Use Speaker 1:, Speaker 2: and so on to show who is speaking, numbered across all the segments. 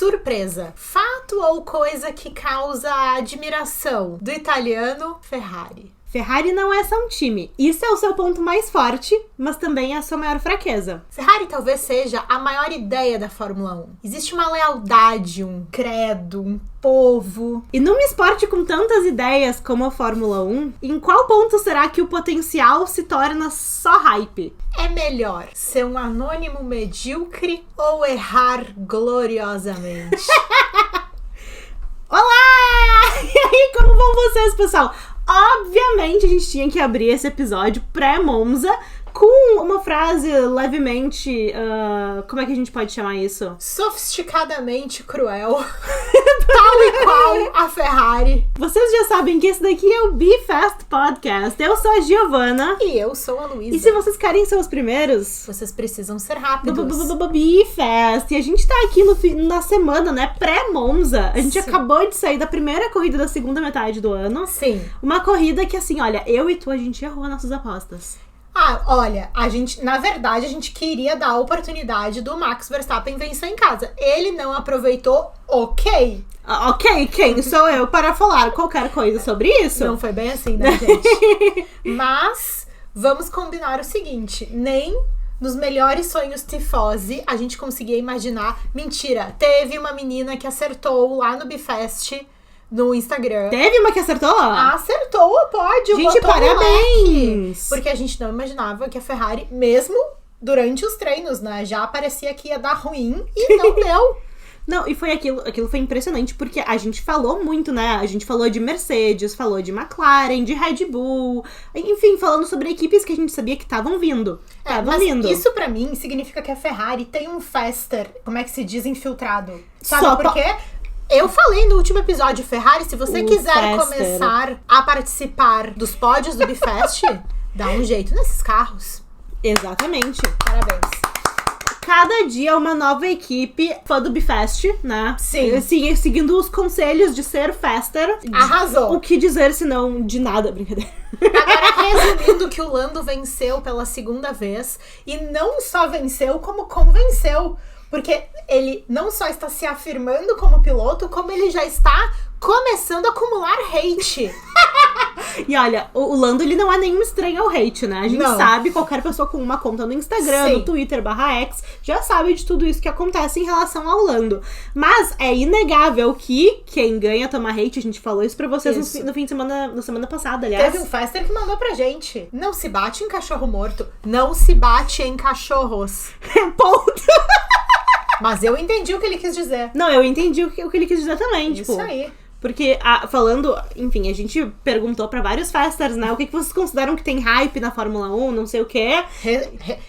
Speaker 1: surpresa. Fato ou coisa que causa admiração? Do italiano, Ferrari.
Speaker 2: Ferrari não é só um time. Isso é o seu ponto mais forte, mas também é a sua maior fraqueza.
Speaker 1: Ferrari talvez seja a maior ideia da Fórmula 1. Existe uma lealdade, um credo, um povo.
Speaker 2: E num esporte com tantas ideias como a Fórmula 1, em qual ponto será que o potencial se torna só hype?
Speaker 1: É melhor ser um anônimo medíocre ou errar gloriosamente?
Speaker 2: Olá! E aí, como vão vocês, pessoal? Obviamente, a gente tinha que abrir esse episódio pré-Monza com uma frase levemente... como é que a gente pode chamar isso?
Speaker 1: Sofisticadamente cruel. Tal e qual a Ferrari.
Speaker 2: Vocês já sabem que esse daqui é o Be Fast Podcast. Eu sou a Giovana.
Speaker 1: E eu sou a Luísa.
Speaker 2: E se vocês querem ser os primeiros...
Speaker 1: Vocês precisam ser rápidos.
Speaker 2: Be Fast. E a gente tá aqui na semana, né, pré-Monza. A gente acabou de sair da primeira corrida da segunda metade do ano.
Speaker 1: Sim.
Speaker 2: Uma corrida que, assim, olha, eu e tu, a gente errou nossas apostas.
Speaker 1: Olha, na verdade, a gente queria dar a oportunidade do Max Verstappen vencer em casa. Ele não aproveitou, ok.
Speaker 2: Ok, quem sou eu para falar qualquer coisa sobre isso?
Speaker 1: Não foi bem assim, né, gente? Mas, vamos combinar o seguinte, nem nos melhores sonhos tifosi a gente conseguia imaginar. Mentira, teve uma menina que acertou lá no Bifest no Instagram.
Speaker 2: Teve uma que acertou?
Speaker 1: Acertou o pódio.
Speaker 2: Gente, parabéns!
Speaker 1: Porque a gente não imaginava que a Ferrari, mesmo durante os treinos, né, já parecia que ia dar ruim e não deu.
Speaker 2: Não, e foi aquilo foi impressionante, porque a gente falou muito, né? A gente falou de Mercedes, falou de McLaren, de Red Bull, enfim, falando sobre equipes que a gente sabia que estavam vindo.
Speaker 1: Isso pra mim significa que a Ferrari tem um faster, como é que se diz, infiltrado. Sabe por quê? Eu falei no último episódio, Ferrari, se você quiser começar a participar dos pódios do Bifest, dá um jeito nesses carros.
Speaker 2: Exatamente.
Speaker 1: Parabéns.
Speaker 2: Cada dia uma nova equipe fã do Bifest, né?
Speaker 1: Sim.
Speaker 2: Seguindo os conselhos de ser faster.
Speaker 1: Arrasou.
Speaker 2: O que dizer se não de nada, brincadeira.
Speaker 1: Agora, resumindo que o Lando venceu pela segunda vez, e não só venceu, como convenceu. Porque ele não só está se afirmando como piloto, como ele já está começando a acumular hate.
Speaker 2: E olha, o Lando, ele não é nenhum estranho ao hate, né? A gente sabe, qualquer pessoa com uma conta no Instagram, no Twitter, /X, já sabe de tudo isso que acontece em relação ao Lando. Mas é inegável que quem ganha toma hate, a gente falou isso pra vocês no fim de semana, na semana passada, aliás.
Speaker 1: Teve um Faster que mandou pra gente. Não se bate em cachorro morto, não se bate em cachorros.
Speaker 2: Ponto.
Speaker 1: Mas eu entendi o que ele quis dizer.
Speaker 2: Não, eu entendi o que ele quis dizer também,
Speaker 1: Isso aí.
Speaker 2: Porque, falando, enfim, a gente perguntou pra vários fasters, né? O que vocês consideram que tem hype na Fórmula 1, não sei o quê.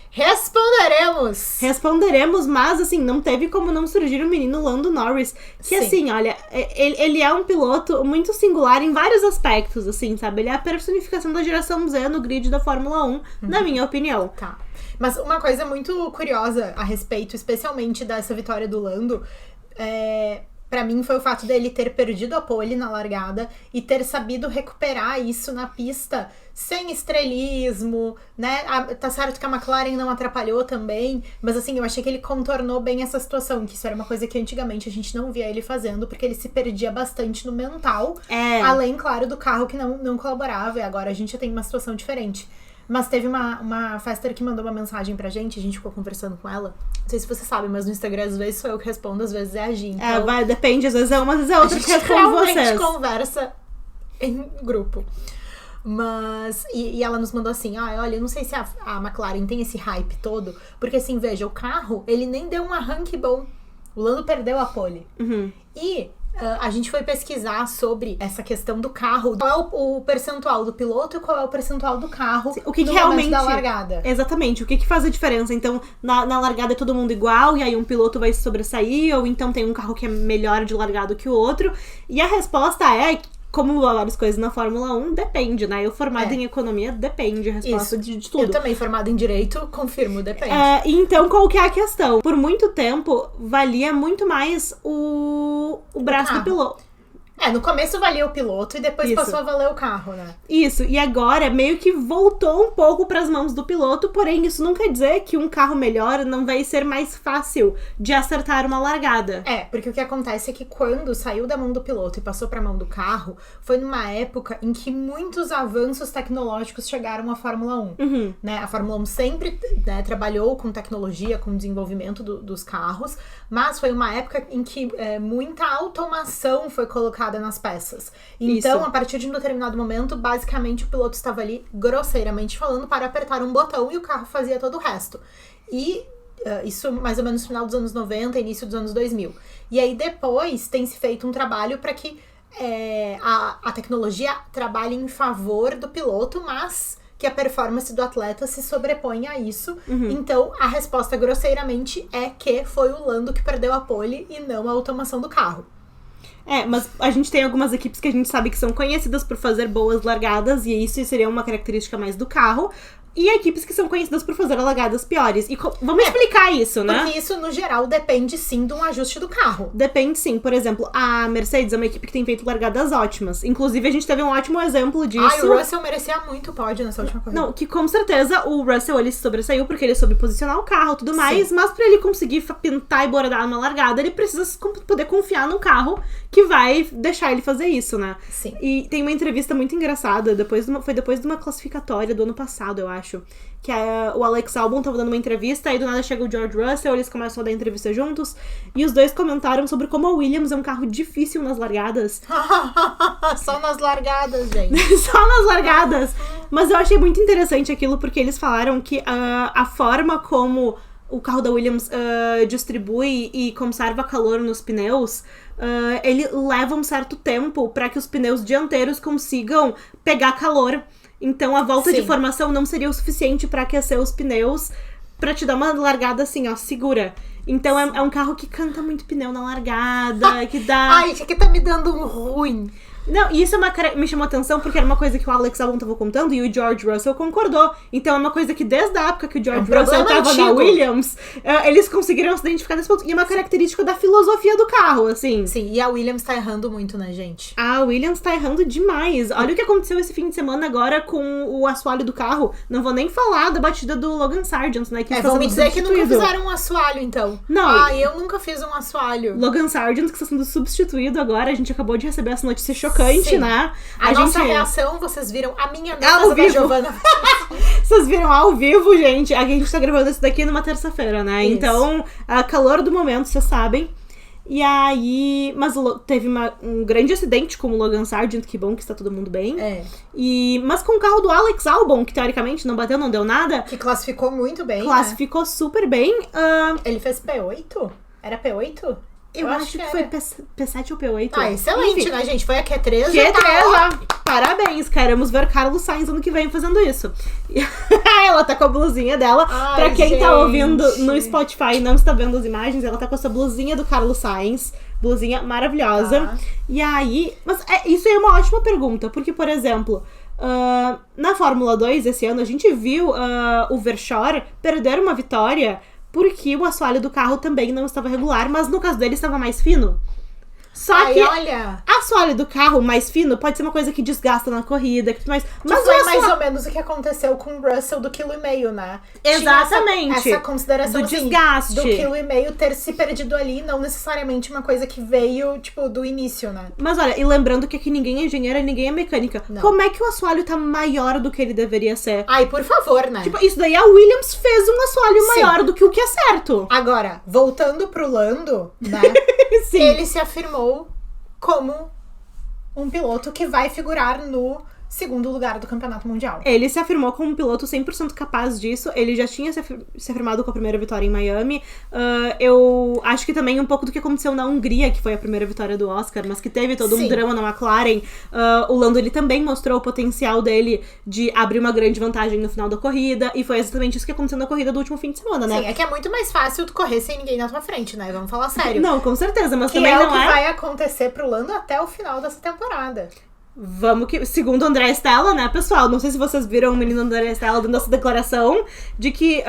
Speaker 2: Responderemos, mas, assim, não teve como não surgir o menino Lando Norris. Que, assim, olha, ele é um piloto muito singular em vários aspectos, assim, sabe? Ele é a personificação da geração Z no grid da Fórmula 1, na minha opinião.
Speaker 1: Tá. Mas uma coisa muito curiosa a respeito, especialmente dessa vitória do Lando, pra mim foi o fato dele ter perdido a pole na largada e ter sabido recuperar isso na pista sem estrelismo, né? Tá certo que a McLaren não atrapalhou também, mas assim, eu achei que ele contornou bem essa situação, que isso era uma coisa que antigamente a gente não via ele fazendo, porque ele se perdia bastante no mental, além, claro, do carro que não colaborava, e agora a gente já tem uma situação diferente. Mas teve uma faster que mandou uma mensagem pra gente, a gente ficou conversando com ela. Não sei se você sabe, mas no Instagram às vezes sou eu que respondo, às vezes é a Gi. Então,
Speaker 2: depende, às vezes é uma, às vezes é outra que responde vocês. A gente
Speaker 1: conversa em grupo. Mas, e ela nos mandou assim, olha, eu não sei se a McLaren tem esse hype todo, porque assim, veja, o carro, ele nem deu um arranque bom. O Lando perdeu a pole. E a gente foi pesquisar sobre essa questão do carro. Qual é o percentual do piloto e qual é o percentual do carro
Speaker 2: o que
Speaker 1: no
Speaker 2: realmente
Speaker 1: momento da largada.
Speaker 2: Exatamente, o que faz a diferença? Então, na largada é todo mundo igual, e aí um piloto vai se sobressair, ou então tem um carro que é melhor de largado que o outro. E a resposta é, como várias coisas na Fórmula 1, depende, né? Eu formada em economia, depende a resposta de tudo.
Speaker 1: Eu também formada em direito, confirmo, depende.
Speaker 2: Então, qual que é a questão? Por muito tempo, valia muito mais o braço do piloto.
Speaker 1: No começo valia o piloto e depois passou a valer o carro, né?
Speaker 2: Isso, e agora meio que voltou um pouco pras mãos do piloto, porém isso não quer dizer que um carro melhor não vai ser mais fácil de acertar uma largada.
Speaker 1: Porque o que acontece é que quando saiu da mão do piloto e passou pra mão do carro, foi numa época em que muitos avanços tecnológicos chegaram à Fórmula 1. Né? A Fórmula 1 sempre, né, trabalhou com tecnologia, com desenvolvimento dos carros, mas foi uma época em que muita automação foi colocada nas peças. Então, a partir de um determinado momento, basicamente o piloto estava ali, grosseiramente falando, para apertar um botão e o carro fazia todo o resto. E isso mais ou menos no final dos anos 90, início dos anos 2000. E aí depois tem se feito um trabalho para que a tecnologia trabalhe em favor do piloto, mas que a performance do atleta se sobrepõe a isso. Então, a resposta grosseiramente é que foi o Lando que perdeu a pole e não a automação do carro.
Speaker 2: Mas a gente tem algumas equipes que a gente sabe que são conhecidas por fazer boas largadas, e isso seria uma característica mais do carro. E equipes que são conhecidas por fazer largadas piores. E vamos explicar isso, né?
Speaker 1: Porque isso, no geral, depende sim de um ajuste do carro.
Speaker 2: Depende sim. Por exemplo, a Mercedes é uma equipe que tem feito largadas ótimas. Inclusive, a gente teve um ótimo exemplo disso.
Speaker 1: O Russell merecia muito pódio nessa última corrida.
Speaker 2: Não, que com certeza o Russell, ele se sobressaiu porque ele soube posicionar o carro e tudo mais. Mas pra ele conseguir pintar e bordar uma largada, ele precisa poder confiar no carro que vai deixar ele fazer isso, né?
Speaker 1: Sim.
Speaker 2: E tem uma entrevista muito engraçada, foi depois de uma classificatória do ano passado, eu acho. Que o Alex Albon tava dando uma entrevista, aí do nada chega o George Russell, eles começam a dar entrevista juntos, e os dois comentaram sobre como a Williams é um carro difícil nas largadas.
Speaker 1: Só nas largadas, gente.
Speaker 2: Só nas largadas. Mas eu achei muito interessante aquilo, porque eles falaram que a forma como o carro da Williams distribui e conserva calor nos pneus, ele leva um certo tempo para que os pneus dianteiros consigam pegar calor. Então a volta de formação não seria o suficiente para aquecer os pneus, para te dar uma largada assim, ó, segura. Então é um carro que canta muito pneu na largada, que dá...
Speaker 1: Ai, isso aqui tá me dando um ruim.
Speaker 2: Não, e isso me chamou atenção porque era uma coisa que o Alex Albon tava contando e o George Russell concordou. Então é uma coisa que desde a época que o George Russell tava na Williams, eles conseguiram se identificar nesse ponto. E é uma característica da filosofia do carro, assim.
Speaker 1: Sim, e a Williams tá errando muito, né, gente?
Speaker 2: A Williams tá errando demais. Olha o que aconteceu esse fim de semana agora com o assoalho do carro. Não vou nem falar da batida do Logan Sargent, né? Que
Speaker 1: vão me dizer que nunca fizeram um assoalho, então.
Speaker 2: Não.
Speaker 1: Eu nunca fiz um assoalho.
Speaker 2: Logan Sargent, que está sendo substituído agora. A gente acabou de receber essa notícia chocante, né?
Speaker 1: A nossa reação, vocês viram a minha da Giovana.
Speaker 2: Vocês viram ao vivo, gente. A gente tá gravando isso daqui numa terça-feira, né? Isso. Então, calor do momento, vocês sabem. E aí... Mas teve um grande acidente com o Logan Sargent, que bom que está todo mundo bem. Mas com o carro do Alex Albon, que teoricamente não bateu, não deu nada.
Speaker 1: Que classificou muito bem,
Speaker 2: Classificou super bem.
Speaker 1: Ele fez P8? Era P8?
Speaker 2: Eu acho que foi P7 ou P8.
Speaker 1: Excelente, enfim, né, gente? Foi a Q3.
Speaker 2: Parabéns, queremos ver Carlos Sainz ano que vem fazendo isso. Ela tá com a blusinha dela. Pra quem tá ouvindo no Spotify e não está vendo as imagens, ela tá com essa blusinha do Carlos Sainz. Blusinha maravilhosa. E aí... Mas isso é uma ótima pergunta, porque, por exemplo... na Fórmula 2 esse ano, a gente viu o Verschoor perder uma vitória... porque o assoalho do carro também não estava regular, mas no caso dele estava mais fino. Só que
Speaker 1: olha,
Speaker 2: assoalho do carro mais fino pode ser uma coisa que desgasta na corrida, mas
Speaker 1: foi mais ou menos o que aconteceu com o Russell do 1,5 kg, né?
Speaker 2: Exatamente.
Speaker 1: Essa consideração
Speaker 2: do desgaste.
Speaker 1: Do 1,5 kg ter se perdido ali, não necessariamente uma coisa que veio, tipo, do início, né?
Speaker 2: Mas olha, e lembrando que aqui ninguém é engenheira, ninguém é mecânica. Não. Como é que o assoalho tá maior do que ele deveria ser?
Speaker 1: Ai, por favor, né?
Speaker 2: Tipo, isso daí a Williams fez um assoalho maior do que o que é certo.
Speaker 1: Agora, voltando pro Lando, né?
Speaker 2: Sim.
Speaker 1: Ele se afirmou como um piloto que vai figurar no segundo lugar do campeonato mundial.
Speaker 2: Ele se afirmou como um piloto 100% capaz disso. Ele já tinha se afirmado com a primeira vitória em Miami. Eu acho que também um pouco do que aconteceu na Hungria, que foi a primeira vitória do Oscar, mas que teve todo um drama na McLaren. O Lando, ele também mostrou o potencial dele de abrir uma grande vantagem no final da corrida, e foi exatamente isso que aconteceu na corrida do último fim de semana, né?
Speaker 1: Sim, é que é muito mais fácil tu correr sem ninguém na tua frente, né? Vamos falar sério.
Speaker 2: Não, com certeza, mas
Speaker 1: que
Speaker 2: também
Speaker 1: não
Speaker 2: é o que
Speaker 1: vai acontecer pro Lando até o final dessa temporada.
Speaker 2: vamos que... Segundo o André Stella, né, pessoal? Não sei se vocês viram o menino André Stella dando essa declaração de que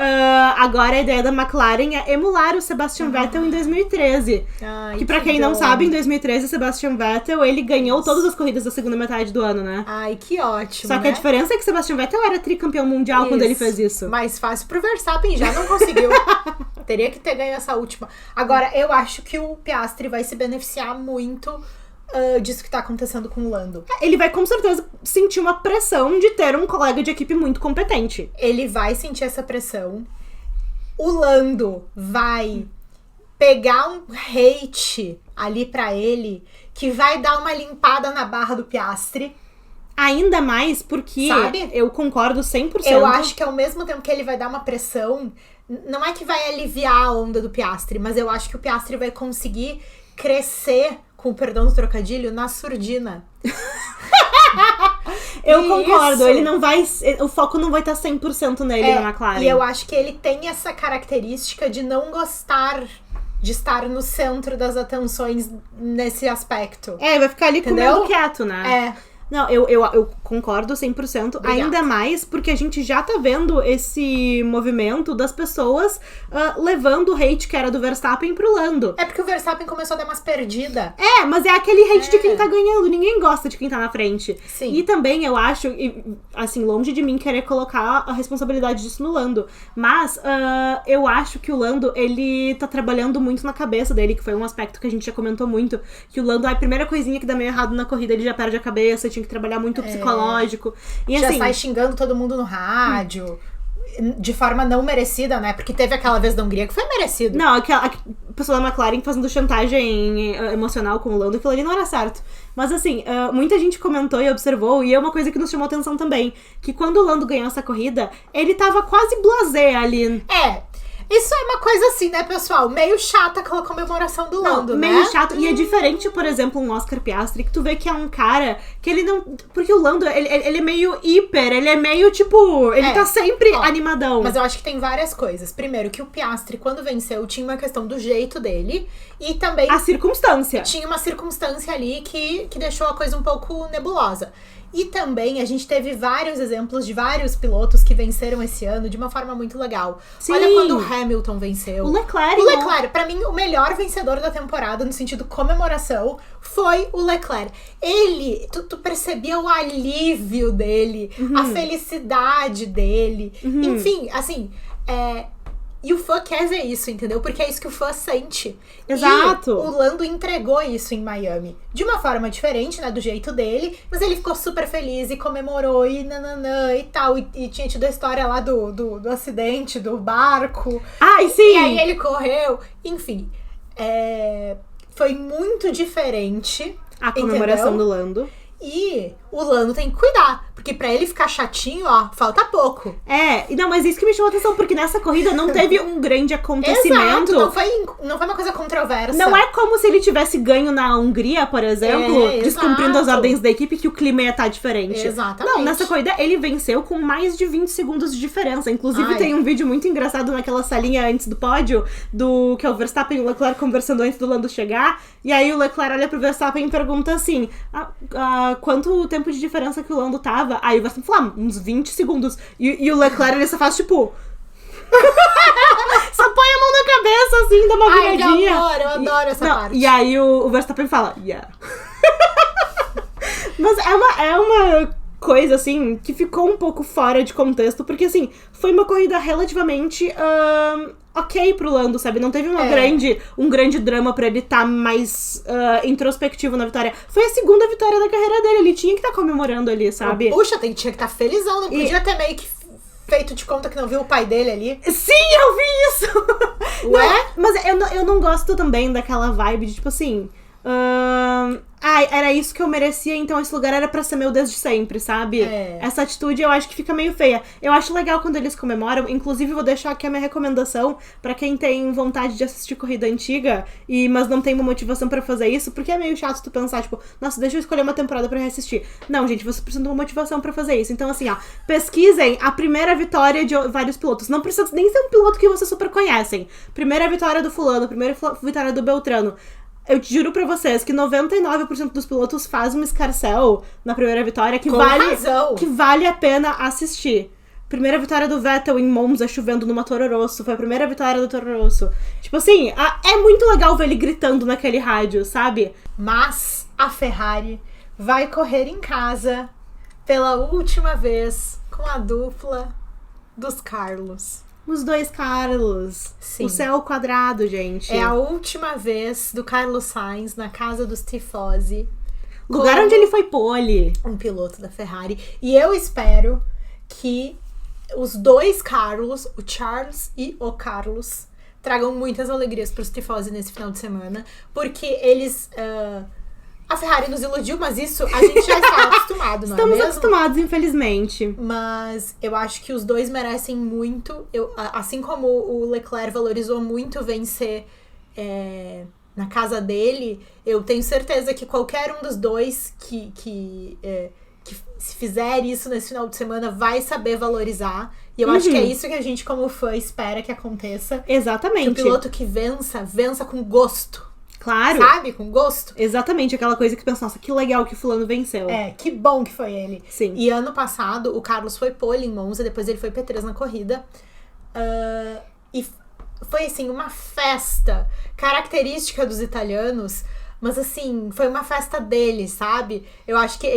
Speaker 2: agora a ideia da McLaren é emular o Sebastian Vettel em 2013.
Speaker 1: Ai,
Speaker 2: que pra quem não sabe, em 2013, o Sebastian Vettel, ele ganhou todas as corridas da segunda metade do ano, né?
Speaker 1: Ai, que ótimo,
Speaker 2: Só que a diferença é que o Sebastian Vettel era tricampeão mundial quando ele fez isso.
Speaker 1: Mais fácil pro Verstappen, já não conseguiu. Teria que ter ganho essa última. Agora, eu acho que o Piastri vai se beneficiar muito disso que tá acontecendo com o Lando.
Speaker 2: Ele vai com certeza sentir uma pressão de ter um colega de equipe muito competente.
Speaker 1: Ele vai sentir essa pressão. O Lando vai pegar um hate ali pra ele que vai dar uma limpada na barra do Piastri.
Speaker 2: Ainda mais porque,
Speaker 1: sabe?
Speaker 2: Eu concordo 100%.
Speaker 1: Eu acho que ao mesmo tempo que ele vai dar uma pressão, não é que vai aliviar a onda do Piastri, mas eu acho que o Piastri vai conseguir crescer, com o perdão do trocadilho, na surdina.
Speaker 2: Eu concordo, ele não vai... O foco não vai estar 100% nele na McLaren.
Speaker 1: E eu acho que ele tem essa característica de não gostar de estar no centro das atenções nesse aspecto.
Speaker 2: Vai ficar ali comendo quieto, né? Não, eu concordo 100%. Obrigada. Ainda mais porque a gente já tá vendo esse movimento das pessoas levando o hate que era do Verstappen pro Lando.
Speaker 1: É porque o Verstappen começou a dar umas perdidas.
Speaker 2: Mas é aquele hate de quem tá ganhando. Ninguém gosta de quem tá na frente.
Speaker 1: Sim.
Speaker 2: E também eu acho, assim, longe de mim querer colocar a responsabilidade disso no Lando. Mas eu acho que o Lando, ele tá trabalhando muito na cabeça dele, que foi um aspecto que a gente já comentou muito. Que o Lando, a primeira coisinha que dá meio errado na corrida, ele já perde a cabeça, tinha que trabalhar muito o psicológico. E,
Speaker 1: já
Speaker 2: assim,
Speaker 1: sai xingando todo mundo no rádio. De forma não merecida, né? Porque teve aquela vez da Hungria que foi merecido.
Speaker 2: Não, a pessoa da McLaren fazendo chantagem emocional com o Lando, aquilo ali não era certo. Mas assim, muita gente comentou e observou, e é uma coisa que nos chamou atenção também, que quando o Lando ganhou essa corrida, ele tava quase blasé ali.
Speaker 1: Isso é uma coisa assim, né, pessoal? Meio chata aquela comemoração do Lando, né?
Speaker 2: Meio chato. E é diferente, por exemplo, um Oscar Piastri, que tu vê que é um cara que ele não... Porque o Lando, ele é meio hiper, ele é meio, tipo... Ele tá sempre animadão.
Speaker 1: Mas eu acho que tem várias coisas. Primeiro, que o Piastri, quando venceu, tinha uma questão do jeito dele. E também...
Speaker 2: A circunstância.
Speaker 1: Tinha uma circunstância ali que deixou a coisa um pouco nebulosa. E também a gente teve vários exemplos de vários pilotos que venceram esse ano de uma forma muito legal.
Speaker 2: Sim.
Speaker 1: Olha quando o Hamilton venceu.
Speaker 2: O Leclerc.
Speaker 1: Pra mim, o melhor vencedor da temporada, no sentido comemoração, foi o Leclerc. Ele, tu percebia o alívio dele, a felicidade dele. Enfim, assim, e o fã quer ver isso, entendeu? Porque é isso que o fã sente.
Speaker 2: Exato.
Speaker 1: E o Lando entregou isso em Miami. De uma forma diferente, né? Do jeito dele. Mas ele ficou super feliz e comemorou e nananã e tal. E tinha tido a história lá do acidente, do barco.
Speaker 2: Ai, sim!
Speaker 1: E aí ele correu. Enfim, foi muito diferente.
Speaker 2: A comemoração, entendeu? Do Lando.
Speaker 1: E o Lando tem que cuidar, porque pra ele ficar chatinho, ó, falta pouco.
Speaker 2: Não, mas isso que me chamou a atenção, porque nessa corrida não teve um grande acontecimento.
Speaker 1: Exato, não foi uma coisa controversa.
Speaker 2: Não é como se ele tivesse ganho na Hungria, por exemplo, descumprindo as ordens da equipe, que o clima ia estar diferente.
Speaker 1: Exatamente.
Speaker 2: Não, nessa corrida ele venceu com mais de 20 segundos de diferença. Inclusive tem um vídeo muito engraçado naquela salinha antes do pódio, que é o Verstappen e o Leclerc conversando antes do Lando chegar, e aí o Leclerc olha pro Verstappen e pergunta assim, quanto tempo de diferença que o Lando tava? Aí o Verstappen fala, uns 20 segundos. E o Leclerc, ele só faz tipo... só põe a mão na cabeça, assim, dá uma viradinha.
Speaker 1: Eu adoro essa parte.
Speaker 2: E aí o Verstappen fala, Mas é uma coisa, assim, que ficou um pouco fora de contexto, porque, assim, foi uma corrida relativamente... ok pro Lando, sabe? Não teve um grande drama pra ele estar mais introspectivo na vitória. Foi a segunda vitória da carreira dele. Ele tinha que estar comemorando ali, sabe?
Speaker 1: Puxa, tinha que estar felizão. Não podia ter meio que feito de conta que não viu o pai dele ali.
Speaker 2: Sim, eu vi isso!
Speaker 1: Ué?
Speaker 2: Mas eu não gosto também daquela vibe de, tipo assim... era isso que eu merecia, então esse lugar era pra ser meu desde sempre, sabe? Essa atitude eu acho que fica meio feia. Eu acho legal quando eles comemoram, inclusive vou deixar aqui a minha recomendação pra quem tem vontade de assistir corrida antiga, mas não tem uma motivação pra fazer isso, porque é meio chato tu pensar, tipo, nossa, deixa eu escolher uma temporada pra reassistir. Não, gente, você precisa de uma motivação pra fazer isso. Então, assim, pesquisem a primeira vitória de vários pilotos. Não precisa nem ser um piloto que vocês super conhecem. Primeira vitória do fulano, primeira vitória do Beltrano. Eu te juro pra vocês que 99% dos pilotos faz um escarcéu na primeira vitória que vale a pena assistir. Primeira vitória do Vettel em Monza, chovendo no Toro Rosso. Foi a primeira vitória do Toro Rosso. Tipo assim, é muito legal ver ele gritando naquele rádio, sabe?
Speaker 1: Mas a Ferrari vai correr em casa pela última vez com a dupla dos Carlos.
Speaker 2: Os dois Carlos. Sim. O céu quadrado, gente.
Speaker 1: É a última vez do Carlos Sainz na casa dos Tifosi.
Speaker 2: Lugar onde ele foi pole.
Speaker 1: Um piloto da Ferrari. E eu espero que os dois Carlos, o Charles e o Carlos, tragam muitas alegrias pros Tifosi nesse final de semana. Porque eles... a Ferrari nos iludiu, mas isso a gente já está acostumado, não é mesmo?
Speaker 2: Estamos acostumados, infelizmente.
Speaker 1: Mas eu acho que os dois merecem muito. Assim como o Leclerc valorizou muito vencer na casa dele, eu tenho certeza que qualquer um dos dois que se fizer isso nesse final de semana vai saber valorizar. E eu acho que é isso que a gente, como fã, espera que aconteça.
Speaker 2: Exatamente.
Speaker 1: Que o piloto que vença com gosto.
Speaker 2: Claro.
Speaker 1: Sabe? Com gosto.
Speaker 2: Exatamente. Aquela coisa que pensa, nossa, que legal que fulano venceu.
Speaker 1: Que bom que foi ele.
Speaker 2: Sim.
Speaker 1: E ano passado, o Carlos foi pole em Monza, depois ele foi P3 na corrida. E foi, assim, uma festa característica dos italianos. Mas, assim, foi uma festa deles, sabe? Eu acho que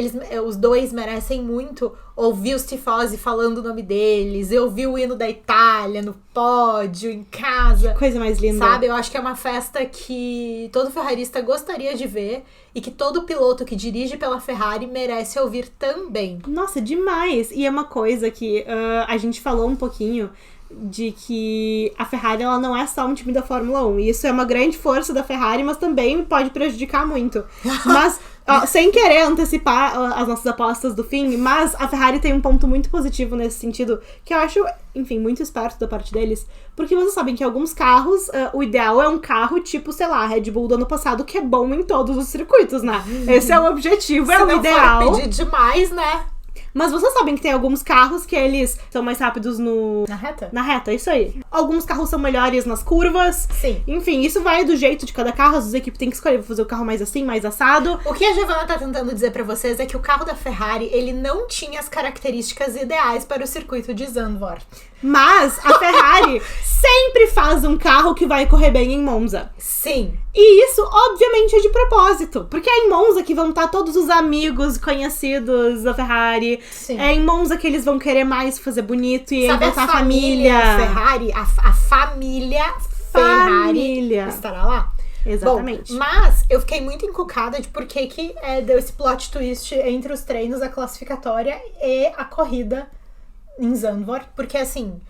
Speaker 1: os dois merecem muito ouvir os tifosi falando o nome deles, eu ouvir o hino da Itália no pódio, em casa.
Speaker 2: Que coisa mais linda.
Speaker 1: Sabe? Eu acho que é uma festa que todo ferrarista gostaria de ver e que todo piloto que dirige pela Ferrari merece ouvir também.
Speaker 2: Nossa, demais! E é uma coisa que a gente falou um pouquinho de que a Ferrari ela não é só um time da Fórmula 1. E isso é uma grande força da Ferrari, mas também pode prejudicar muito. Mas, sem querer antecipar as nossas apostas do fim, mas a Ferrari tem um ponto muito positivo nesse sentido, que eu acho, enfim, muito esperto da parte deles, porque vocês sabem que alguns carros, o ideal é um carro tipo, sei lá, a Red Bull do ano passado, que é bom em todos os circuitos, né? Esse é o objetivo, é o ideal.
Speaker 1: Se não for pedir demais, né?
Speaker 2: Mas vocês sabem que tem alguns carros que eles são mais rápidos
Speaker 1: na reta?
Speaker 2: Na reta, isso aí. Alguns carros são melhores nas curvas.
Speaker 1: Sim.
Speaker 2: Enfim, isso vai do jeito de cada carro. Às vezes a equipe tem que escolher, vou fazer o carro mais assim, mais assado.
Speaker 1: O que a Giovanna tá tentando dizer pra vocês é que o carro da Ferrari, ele não tinha as características ideais para o circuito de Zandvoort.
Speaker 2: Mas a Ferrari sempre faz um carro que vai correr bem em Monza.
Speaker 1: Sim.
Speaker 2: E isso, obviamente, é de propósito. Porque é em Monza que vão estar todos os amigos conhecidos da Ferrari.
Speaker 1: Sim.
Speaker 2: É em Monza que eles vão querer mais fazer bonito e
Speaker 1: sabe
Speaker 2: botar
Speaker 1: a família Ferrari? A família Ferrari estará lá.
Speaker 2: Exatamente.
Speaker 1: Bom, mas eu fiquei muito encucada de por que deu esse plot twist entre os treinos, a classificatória e a corrida em Zandvoort. Porque, assim,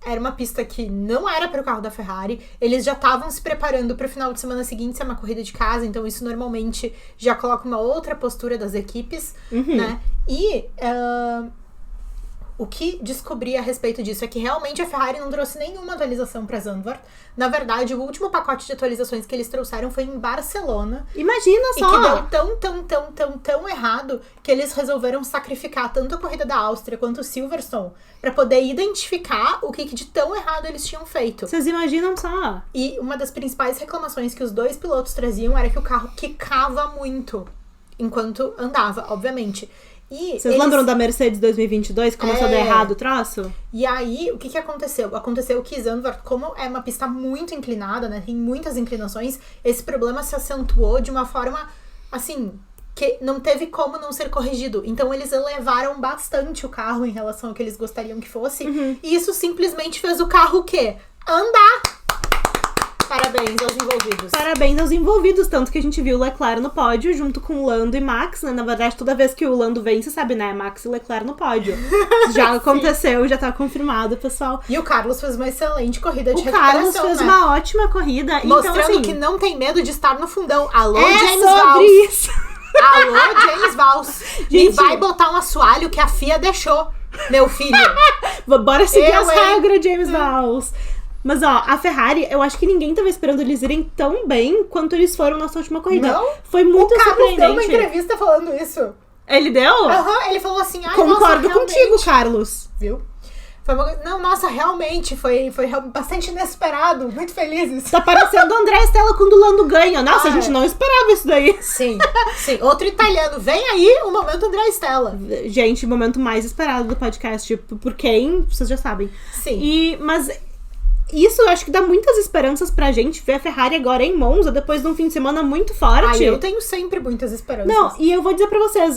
Speaker 1: era uma pista que não era para o carro da Ferrari. Eles já estavam se preparando para o final de semana seguinte ser uma corrida de casa. Então isso normalmente já coloca uma outra postura das equipes, né? E o que descobri a respeito disso é que realmente a Ferrari não trouxe nenhuma atualização para Zandvoort. Na verdade, o último pacote de atualizações que eles trouxeram foi em Barcelona.
Speaker 2: Imagina só!
Speaker 1: E que deu tão errado que eles resolveram sacrificar tanto a corrida da Áustria quanto o Silverstone para poder identificar o que de tão errado eles tinham feito.
Speaker 2: Vocês imaginam só?
Speaker 1: E uma das principais reclamações que os dois pilotos traziam era que o carro quicava muito enquanto andava, obviamente.
Speaker 2: Vocês lembram da Mercedes 2022 que começou a dar errado o troço?
Speaker 1: E aí, o que aconteceu? Aconteceu que Zandvoort, como é uma pista muito inclinada, né? Tem muitas inclinações, esse problema se acentuou de uma forma, assim, que não teve como não ser corrigido. Então, eles elevaram bastante o carro em relação ao que eles gostariam que fosse. E isso simplesmente fez o carro o quê? Andar! Parabéns aos envolvidos.
Speaker 2: Parabéns aos envolvidos, tanto que a gente viu o Leclerc no pódio, junto com Lando e Max, né? Na verdade, toda vez que o Lando vence, sabe, né? Max e Leclerc no pódio. Já aconteceu, já tá confirmado, pessoal.
Speaker 1: E o Carlos fez uma excelente corrida de recuperação,
Speaker 2: O Carlos fez uma ótima corrida.
Speaker 1: Mostrando
Speaker 2: então, assim,
Speaker 1: que não tem medo de estar no fundão. Alô,
Speaker 2: é
Speaker 1: James
Speaker 2: sobre
Speaker 1: Vals.
Speaker 2: Isso.
Speaker 1: Alô, James Vals. E vai botar um assoalho que a FIA deixou, meu filho.
Speaker 2: Bora seguir as regras, James Vals. Mas, ó, a Ferrari, eu acho que ninguém tava esperando eles irem tão bem quanto eles foram na sua última corrida.
Speaker 1: Não?
Speaker 2: Foi muito surpreendente.
Speaker 1: O Carlos deu uma entrevista falando isso.
Speaker 2: Ele deu?
Speaker 1: Ele falou assim...
Speaker 2: Concordo contigo, Carlos.
Speaker 1: Viu? Não, nossa, realmente, foi bastante inesperado. Muito felizes.
Speaker 2: Tá parecendo o André Stella quando o Lando ganha. Nossa, a gente não esperava isso daí.
Speaker 1: Sim. Outro italiano. Vem aí o momento André Stella.
Speaker 2: Gente, o momento mais esperado do podcast. Por quem? Vocês já sabem.
Speaker 1: Sim.
Speaker 2: Mas isso eu acho que dá muitas esperanças pra gente ver a Ferrari agora em Monza, depois de um fim de semana muito forte.
Speaker 1: Eu tenho sempre muitas esperanças.
Speaker 2: Não, e eu vou dizer pra vocês,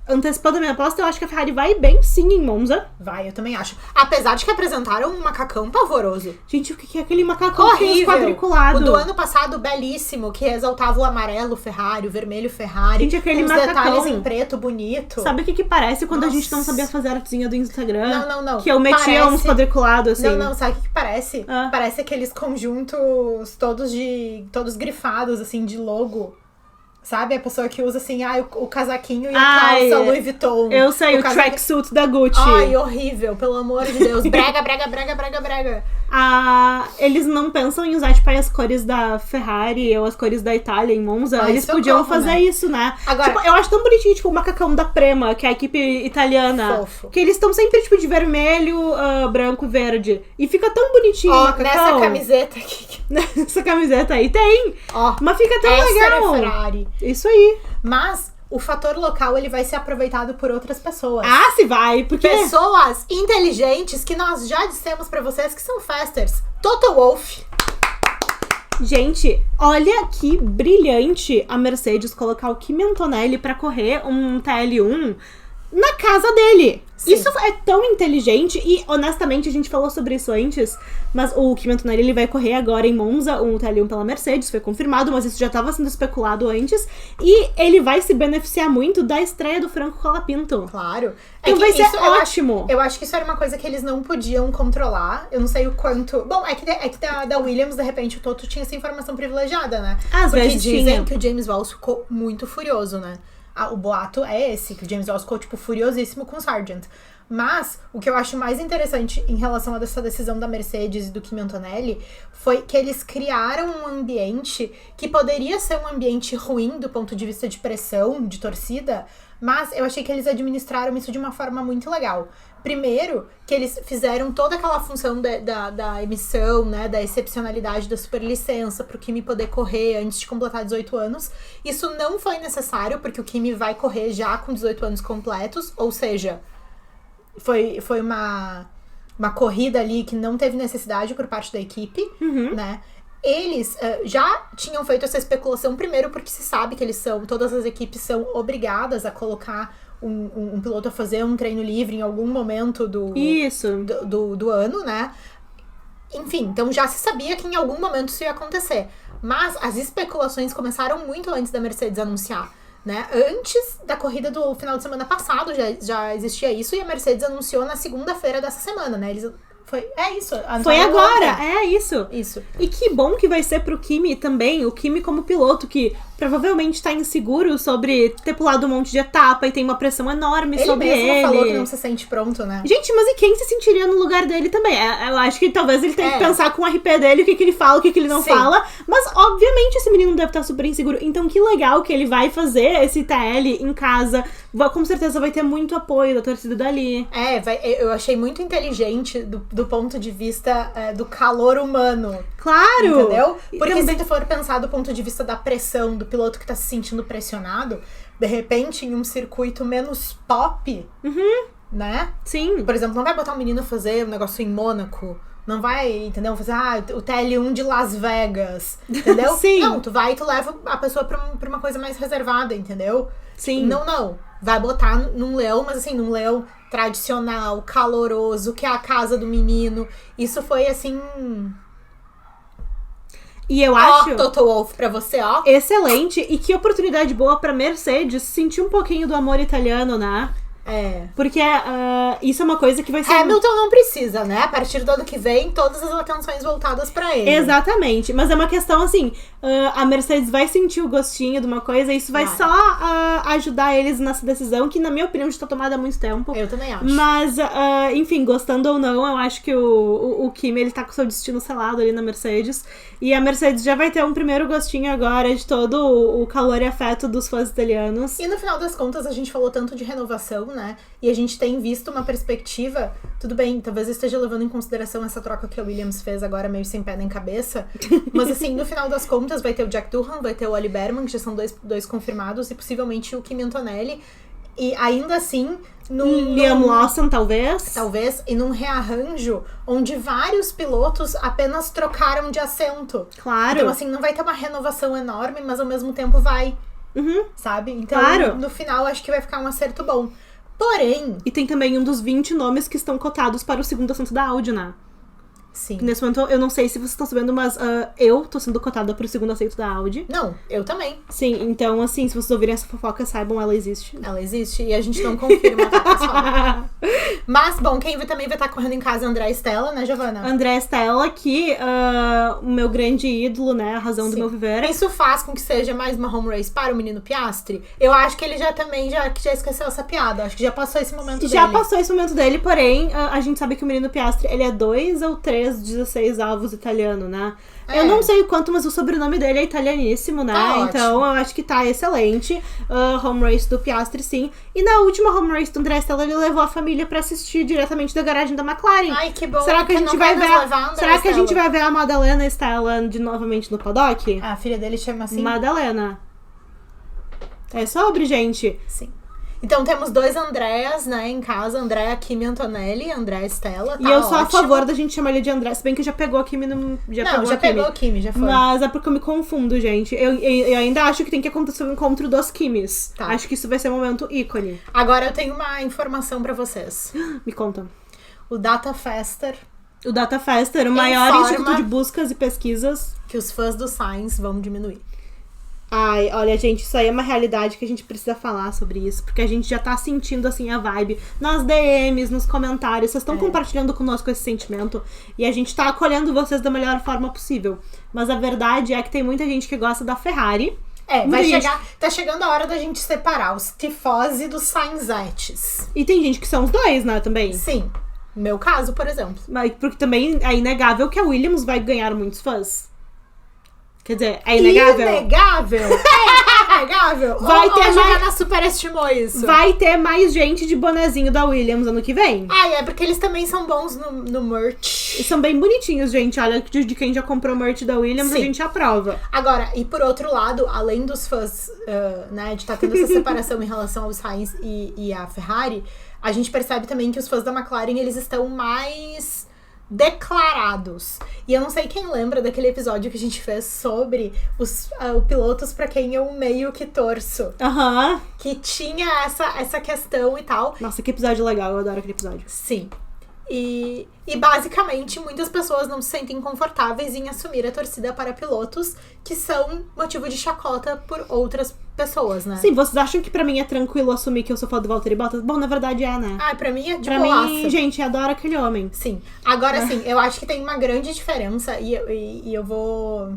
Speaker 2: antecipando a minha aposta, eu acho que a Ferrari vai bem sim em Monza.
Speaker 1: Vai, eu também acho. Apesar de que apresentaram um macacão pavoroso.
Speaker 2: Gente, o que é aquele macacão quadriculado?
Speaker 1: O do ano passado, belíssimo, que exaltava o amarelo Ferrari, o vermelho Ferrari.
Speaker 2: Gente, aquele
Speaker 1: uns
Speaker 2: macacão,
Speaker 1: detalhes em preto, bonito.
Speaker 2: Sabe o que parece quando a gente não sabia fazer a artezinha do Instagram?
Speaker 1: Não.
Speaker 2: Que eu metia uns quadriculados, assim.
Speaker 1: Não, sabe o que parece? Parece aqueles conjuntos todos grifados, assim, de logo. Sabe? A pessoa que usa, assim, o casaquinho e a calça Louis Vuitton.
Speaker 2: Eu sei, o tracksuit da Gucci.
Speaker 1: Ai, horrível, pelo amor de Deus. Brega.
Speaker 2: Eles não pensam em usar, tipo, as cores da Ferrari ou as cores da Itália em Monza. Eles podiam fazer isso, né?
Speaker 1: Agora,
Speaker 2: tipo, eu acho tão bonitinho, tipo, o macacão da Prema, que é a equipe italiana.
Speaker 1: Fofo.
Speaker 2: Que eles estão sempre, tipo, de vermelho, branco e verde. E fica tão bonitinho o macacão.
Speaker 1: Nessa camiseta aqui.
Speaker 2: Nessa camiseta aí tem. Mas fica tão legal.
Speaker 1: É Ferrari.
Speaker 2: Isso aí.
Speaker 1: Mas o fator local, ele vai ser aproveitado por outras pessoas.
Speaker 2: Se vai, porque...
Speaker 1: Pessoas inteligentes que nós já dissemos pra vocês que são fasters. Toto Wolff.
Speaker 2: Gente, olha que brilhante a Mercedes colocar o Kimi Antonelli pra correr um TL1 na casa dele.
Speaker 1: Sim.
Speaker 2: Isso é tão inteligente e, honestamente, a gente falou sobre isso antes, mas o Kimi Antonelli, ele vai correr agora em Monza, um TL1 pela Mercedes, foi confirmado, mas isso já estava sendo especulado antes, e ele vai se beneficiar muito da estreia do Franco Colapinto.
Speaker 1: Claro.
Speaker 2: Então vai ser ótimo.
Speaker 1: Eu acho que isso era uma coisa que eles não podiam controlar, eu não sei o quanto... Bom, é que da Williams, de repente, o Toto tinha essa informação privilegiada, né?
Speaker 2: Às vezes
Speaker 1: dizem que o James Walsh ficou muito furioso, né? O boato é esse, que o James Walsh ficou, tipo, furiosíssimo com o Sargent. Mas, o que eu acho mais interessante em relação a essa decisão da Mercedes e do Kimi Antonelli foi que eles criaram um ambiente que poderia ser um ambiente ruim do ponto de vista de pressão, de torcida, mas eu achei que eles administraram isso de uma forma muito legal. Primeiro, que eles fizeram toda aquela função da emissão, né, da excepcionalidade da superlicença pro Kimi poder correr antes de completar 18 anos. Isso não foi necessário, porque o Kimi vai correr já com 18 anos completos, ou seja, foi uma corrida ali que não teve necessidade por parte da equipe, né? Eles já tinham feito essa especulação primeiro porque se sabe que todas as equipes são obrigadas a colocar um piloto a fazer um treino livre em algum momento do ano, né? Enfim, então já se sabia que em algum momento isso ia acontecer. Mas as especulações começaram muito antes da Mercedes anunciar, né? Antes da corrida do final de semana passado já existia isso e a Mercedes anunciou na segunda-feira dessa semana, né?
Speaker 2: Foi agora, isso. E que bom que vai ser pro Kimi também, o Kimi como piloto, que provavelmente tá inseguro sobre ter pulado um monte de etapa e tem uma pressão enorme sobre ele.
Speaker 1: Ele mesmo falou que não se sente pronto, né?
Speaker 2: Gente, mas e quem se sentiria no lugar dele também? Eu acho que talvez ele tenha que pensar com o RP dele, o que ele fala, o que ele não fala. Mas, obviamente, esse menino deve estar super inseguro. Então, que legal que ele vai fazer esse TL em casa. Com certeza vai ter muito apoio da torcida dali.
Speaker 1: Eu achei muito inteligente do ponto de vista do calor humano.
Speaker 2: Claro!
Speaker 1: Entendeu? Porque se tu for pensar do ponto de vista da pressão, do piloto que tá se sentindo pressionado, de repente, em um circuito menos pop, né?
Speaker 2: Sim.
Speaker 1: Por exemplo, não vai botar um menino fazer um negócio em Mônaco. Não vai, entendeu? Fazer o TL1 de Las Vegas, entendeu?
Speaker 2: Sim.
Speaker 1: Não, tu leva a pessoa pra uma coisa mais reservada, entendeu?
Speaker 2: Sim.
Speaker 1: Não. Vai botar num leão, mas assim, num leão tradicional, caloroso, que é a casa do menino. Isso foi assim...
Speaker 2: E eu acho...
Speaker 1: Toto Wolff pra você,
Speaker 2: excelente. E que oportunidade boa pra Mercedes sentir um pouquinho do amor italiano, né? Porque isso é uma coisa que vai ser...
Speaker 1: Hamilton não precisa, né? A partir do ano que vem, todas as atenções voltadas pra ele.
Speaker 2: Exatamente. Mas é uma questão assim, a Mercedes vai sentir o gostinho de uma coisa e isso vai só ajudar eles nessa decisão, que na minha opinião já está tomada há muito tempo.
Speaker 1: Eu também acho.
Speaker 2: Mas, enfim, gostando ou não, eu acho que o Kimi, ele tá com o seu destino selado ali na Mercedes. E a Mercedes já vai ter um primeiro gostinho agora de todo o calor e afeto dos fãs italianos.
Speaker 1: E no final das contas, a gente falou tanto de renovação, né? E a gente tem visto uma perspectiva, tudo bem, talvez eu esteja levando em consideração essa troca que a Williams fez agora meio sem pé nem cabeça, mas assim, no final das contas vai ter o Jack Durham, vai ter o Oli Berman, que já são dois confirmados, e possivelmente o Kimi Antonelli, e ainda assim...
Speaker 2: Liam Lawson, talvez.
Speaker 1: Talvez, e num rearranjo onde vários pilotos apenas trocaram de assento.
Speaker 2: Claro.
Speaker 1: Então, assim, não vai ter uma renovação enorme, mas ao mesmo tempo vai. Sabe? Então,
Speaker 2: claro.
Speaker 1: No final, acho que vai ficar um acerto bom. Porém...
Speaker 2: E tem também um dos 20 nomes que estão cotados para o segundo assento da Audi, né?
Speaker 1: Sim.
Speaker 2: Nesse momento, eu não sei se vocês estão sabendo, mas eu tô sendo cotada pro segundo assento da Audi.
Speaker 1: Não, eu também.
Speaker 2: Sim, então, assim, se vocês ouvirem essa fofoca, saibam, ela existe.
Speaker 1: Ela existe e a gente não confirma, tá, pessoal? Mas, bom, quem também vai estar correndo em casa é André Stella, né, Giovana?
Speaker 2: André Stella, que o meu grande ídolo, né, a razão do meu viver.
Speaker 1: Isso faz com que seja mais uma home race para o menino Piastri? Eu acho que ele já esqueceu essa piada. Acho que já passou esse momento dele.
Speaker 2: Já passou esse momento dele, porém, a gente sabe que o menino Piastri, ele é 2 ou 3 16 avos italiano, né? Eu não sei o quanto, mas o sobrenome dele é italianíssimo, né?
Speaker 1: Tá
Speaker 2: então, eu acho que tá excelente. Home race do Piastri, sim. E na última home race do André Stella, ele levou a família pra assistir diretamente da garagem da McLaren.
Speaker 1: Ai, que bom.
Speaker 2: Será que a gente vai ver a gente vai ver a Madalena Stella novamente no paddock?
Speaker 1: A filha dele chama assim?
Speaker 2: Madalena. É sobre, gente.
Speaker 1: Sim. Então temos 2 Andréas, né, em casa. Andréa Kimi Antonelli, Andréa Stella. Tá,
Speaker 2: e eu sou
Speaker 1: ótimo.
Speaker 2: a favor da gente chamar ele de André. Se bem que já pegou a Kimi no...
Speaker 1: Já pegou a Kimi, já foi.
Speaker 2: Mas é porque eu me confundo, gente. Eu ainda acho que tem que acontecer o encontro dos Kimis.
Speaker 1: Tá.
Speaker 2: Acho que isso vai ser um momento ícone.
Speaker 1: Agora eu tenho uma informação pra vocês.
Speaker 2: Me conta.
Speaker 1: O Data Faster...
Speaker 2: O Data Faster, o maior instituto de buscas e pesquisas...
Speaker 1: Que os fãs do Sainz vão diminuir.
Speaker 2: Ai, olha, gente, isso aí é uma realidade que a gente precisa falar sobre isso, porque a gente já tá sentindo, assim, a vibe nas DMs, nos comentários, vocês estão compartilhando conosco esse sentimento, e a gente tá acolhendo vocês da melhor forma possível. Mas a verdade é que tem muita gente que gosta da Ferrari.
Speaker 1: Tá chegando a hora da gente separar os tifosi dos Sainzettes.
Speaker 2: E tem gente que são os dois, né, também?
Speaker 1: Sim. No meu caso, por exemplo.
Speaker 2: Mas porque também é inegável que a Williams vai ganhar muitos fãs. Quer dizer, é inegável?
Speaker 1: Inegável? É inegável?
Speaker 2: Vai ter
Speaker 1: Giovana superestimou isso.
Speaker 2: Vai ter mais gente de bonezinho da Williams ano que vem.
Speaker 1: É porque eles também são bons no merch.
Speaker 2: E são bem bonitinhos, gente. Olha, de quem já comprou merch da Williams, a gente aprova.
Speaker 1: Agora, e por outro lado, além dos fãs, né, de estar tendo essa separação em relação aos Sainz e a Ferrari, a gente percebe também que os fãs da McLaren, eles estão mais... declarados. E eu não sei quem lembra daquele episódio que a gente fez sobre os pilotos pra quem eu meio que torço. Que tinha essa questão e tal.
Speaker 2: Nossa, que episódio legal. Eu adoro aquele episódio.
Speaker 1: Sim. E basicamente muitas pessoas não se sentem confortáveis em assumir a torcida para pilotos que são motivo de chacota por outras pessoas, né?
Speaker 2: Sim, vocês acham que pra mim é tranquilo assumir que eu sou fã do Valtteri Bottas? Bom, na verdade é, né?
Speaker 1: Pra mim é de
Speaker 2: Pra
Speaker 1: boaça.
Speaker 2: mim, gente, adoro aquele homem.
Speaker 1: Sim. Agora, sim, eu acho que tem uma grande diferença e eu vou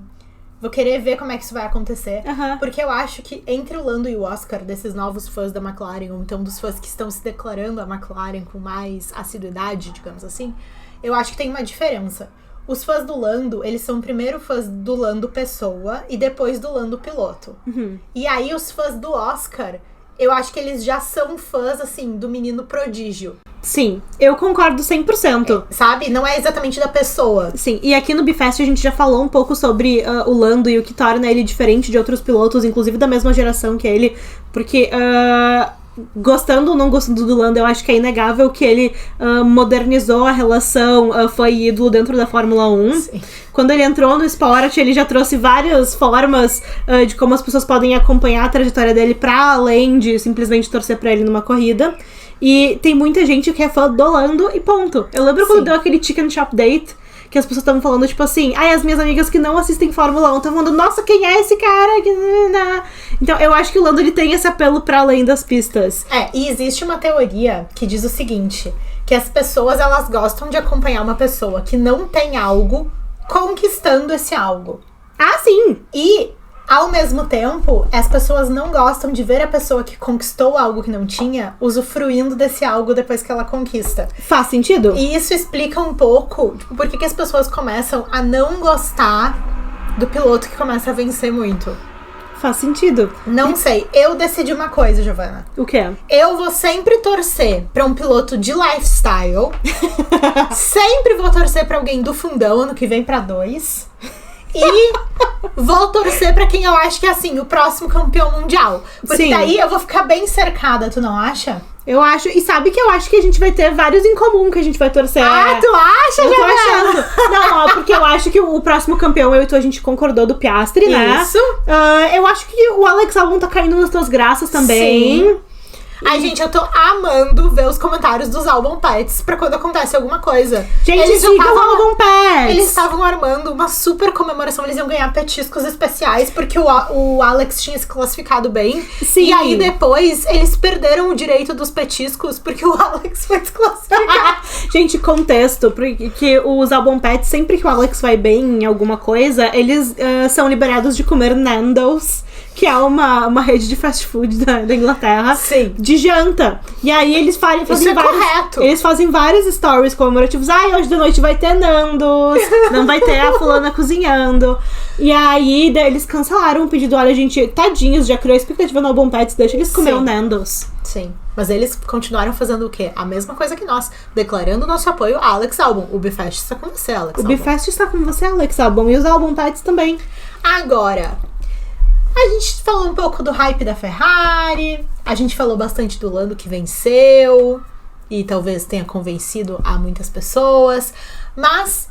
Speaker 1: querer ver como é que isso vai acontecer. Porque eu acho que entre o Lando e o Oscar, desses novos fãs da McLaren, ou então dos fãs que estão se declarando a McLaren com mais assiduidade, digamos assim, eu acho que tem uma diferença. Os fãs do Lando, eles são primeiro fãs do Lando pessoa e depois do Lando piloto. E aí os fãs do Oscar, eu acho que eles já são fãs, assim, do menino prodígio.
Speaker 2: Sim, eu concordo 100%.
Speaker 1: Sabe? Não é exatamente da pessoa.
Speaker 2: Sim, e aqui no Bifest a gente já falou um pouco sobre o Lando e o que torna ele diferente de outros pilotos, inclusive da mesma geração que ele, porque... gostando ou não gostando do Lando, eu acho que é inegável que ele modernizou a relação, foi ídolo dentro da Fórmula 1.
Speaker 1: Sim.
Speaker 2: Quando ele entrou no esporte, ele já trouxe várias formas de como as pessoas podem acompanhar a trajetória dele pra além de simplesmente torcer pra ele numa corrida. E tem muita gente que é fã do Lando e ponto. Eu lembro quando deu aquele Chicken Shop Date, que as pessoas estavam falando, tipo assim, as minhas amigas que não assistem Fórmula 1 estavam falando, nossa, quem é esse cara? Então, eu acho que o Lando, ele tem esse apelo pra além das pistas.
Speaker 1: E existe uma teoria que diz o seguinte, que as pessoas, elas gostam de acompanhar uma pessoa que não tem algo conquistando esse algo.
Speaker 2: Sim!
Speaker 1: E, ao mesmo tempo, as pessoas não gostam de ver a pessoa que conquistou algo que não tinha usufruindo desse algo depois que ela conquista.
Speaker 2: Faz sentido?
Speaker 1: E isso explica um pouco, tipo, por que as pessoas começam a não gostar do piloto que começa a vencer muito.
Speaker 2: Faz sentido.
Speaker 1: Não sei. Eu decidi uma coisa, Giovana.
Speaker 2: O quê?
Speaker 1: Eu vou sempre torcer pra um piloto de lifestyle. Sempre vou torcer pra alguém do fundão ano que vem pra 2. E vou torcer pra quem eu acho que é, assim, o próximo campeão mundial. Porque daí eu vou ficar bem cercada, tu não acha?
Speaker 2: Eu acho, e sabe que eu acho que a gente vai ter vários em comum que a gente vai torcer.
Speaker 1: Ah, tu acha,
Speaker 2: Eu tô achando. Não, porque eu acho que o próximo campeão, eu e tu, a gente concordou do Piastri, né?
Speaker 1: Isso.
Speaker 2: Eu acho que o Alex Albon tá caindo nas tuas graças também.
Speaker 1: Sim. Ai, gente, eu tô amando ver os comentários dos Albon Pets pra quando acontece alguma coisa.
Speaker 2: Gente, sigam o Albon Pets!
Speaker 1: Eles estavam armando uma super comemoração, eles iam ganhar petiscos especiais, porque o Alex tinha se classificado bem.
Speaker 2: Sim.
Speaker 1: E aí, depois, eles perderam o direito dos petiscos, porque o Alex foi desclassificado.
Speaker 2: Gente, contexto, porque os Albon Pets, sempre que o Alex vai bem em alguma coisa, eles são liberados de comer Nando's, que é uma rede de fast food da Inglaterra.
Speaker 1: Sim.
Speaker 2: De janta. E aí eles fazem
Speaker 1: Isso é
Speaker 2: vários,
Speaker 1: correto.
Speaker 2: Eles fazem vários stories comemorativos. Ai, hoje de noite vai ter Nando's, não vai ter a fulana cozinhando. E aí eles cancelaram o pedido. Olha, gente, tadinhos, já criou expectativa no Albon Pets, deixa eles comer o Nando's.
Speaker 1: Sim. Mas eles continuaram fazendo o quê? A mesma coisa que nós, declarando nosso apoio a Alex Albon. O Bifest está com você, Alex Albon.
Speaker 2: O Bifest está com você, Alex Albon, e os Albon Pets também.
Speaker 1: Agora, a gente falou um pouco do hype da Ferrari, a gente falou bastante do Lando que venceu, e talvez tenha convencido a muitas pessoas, mas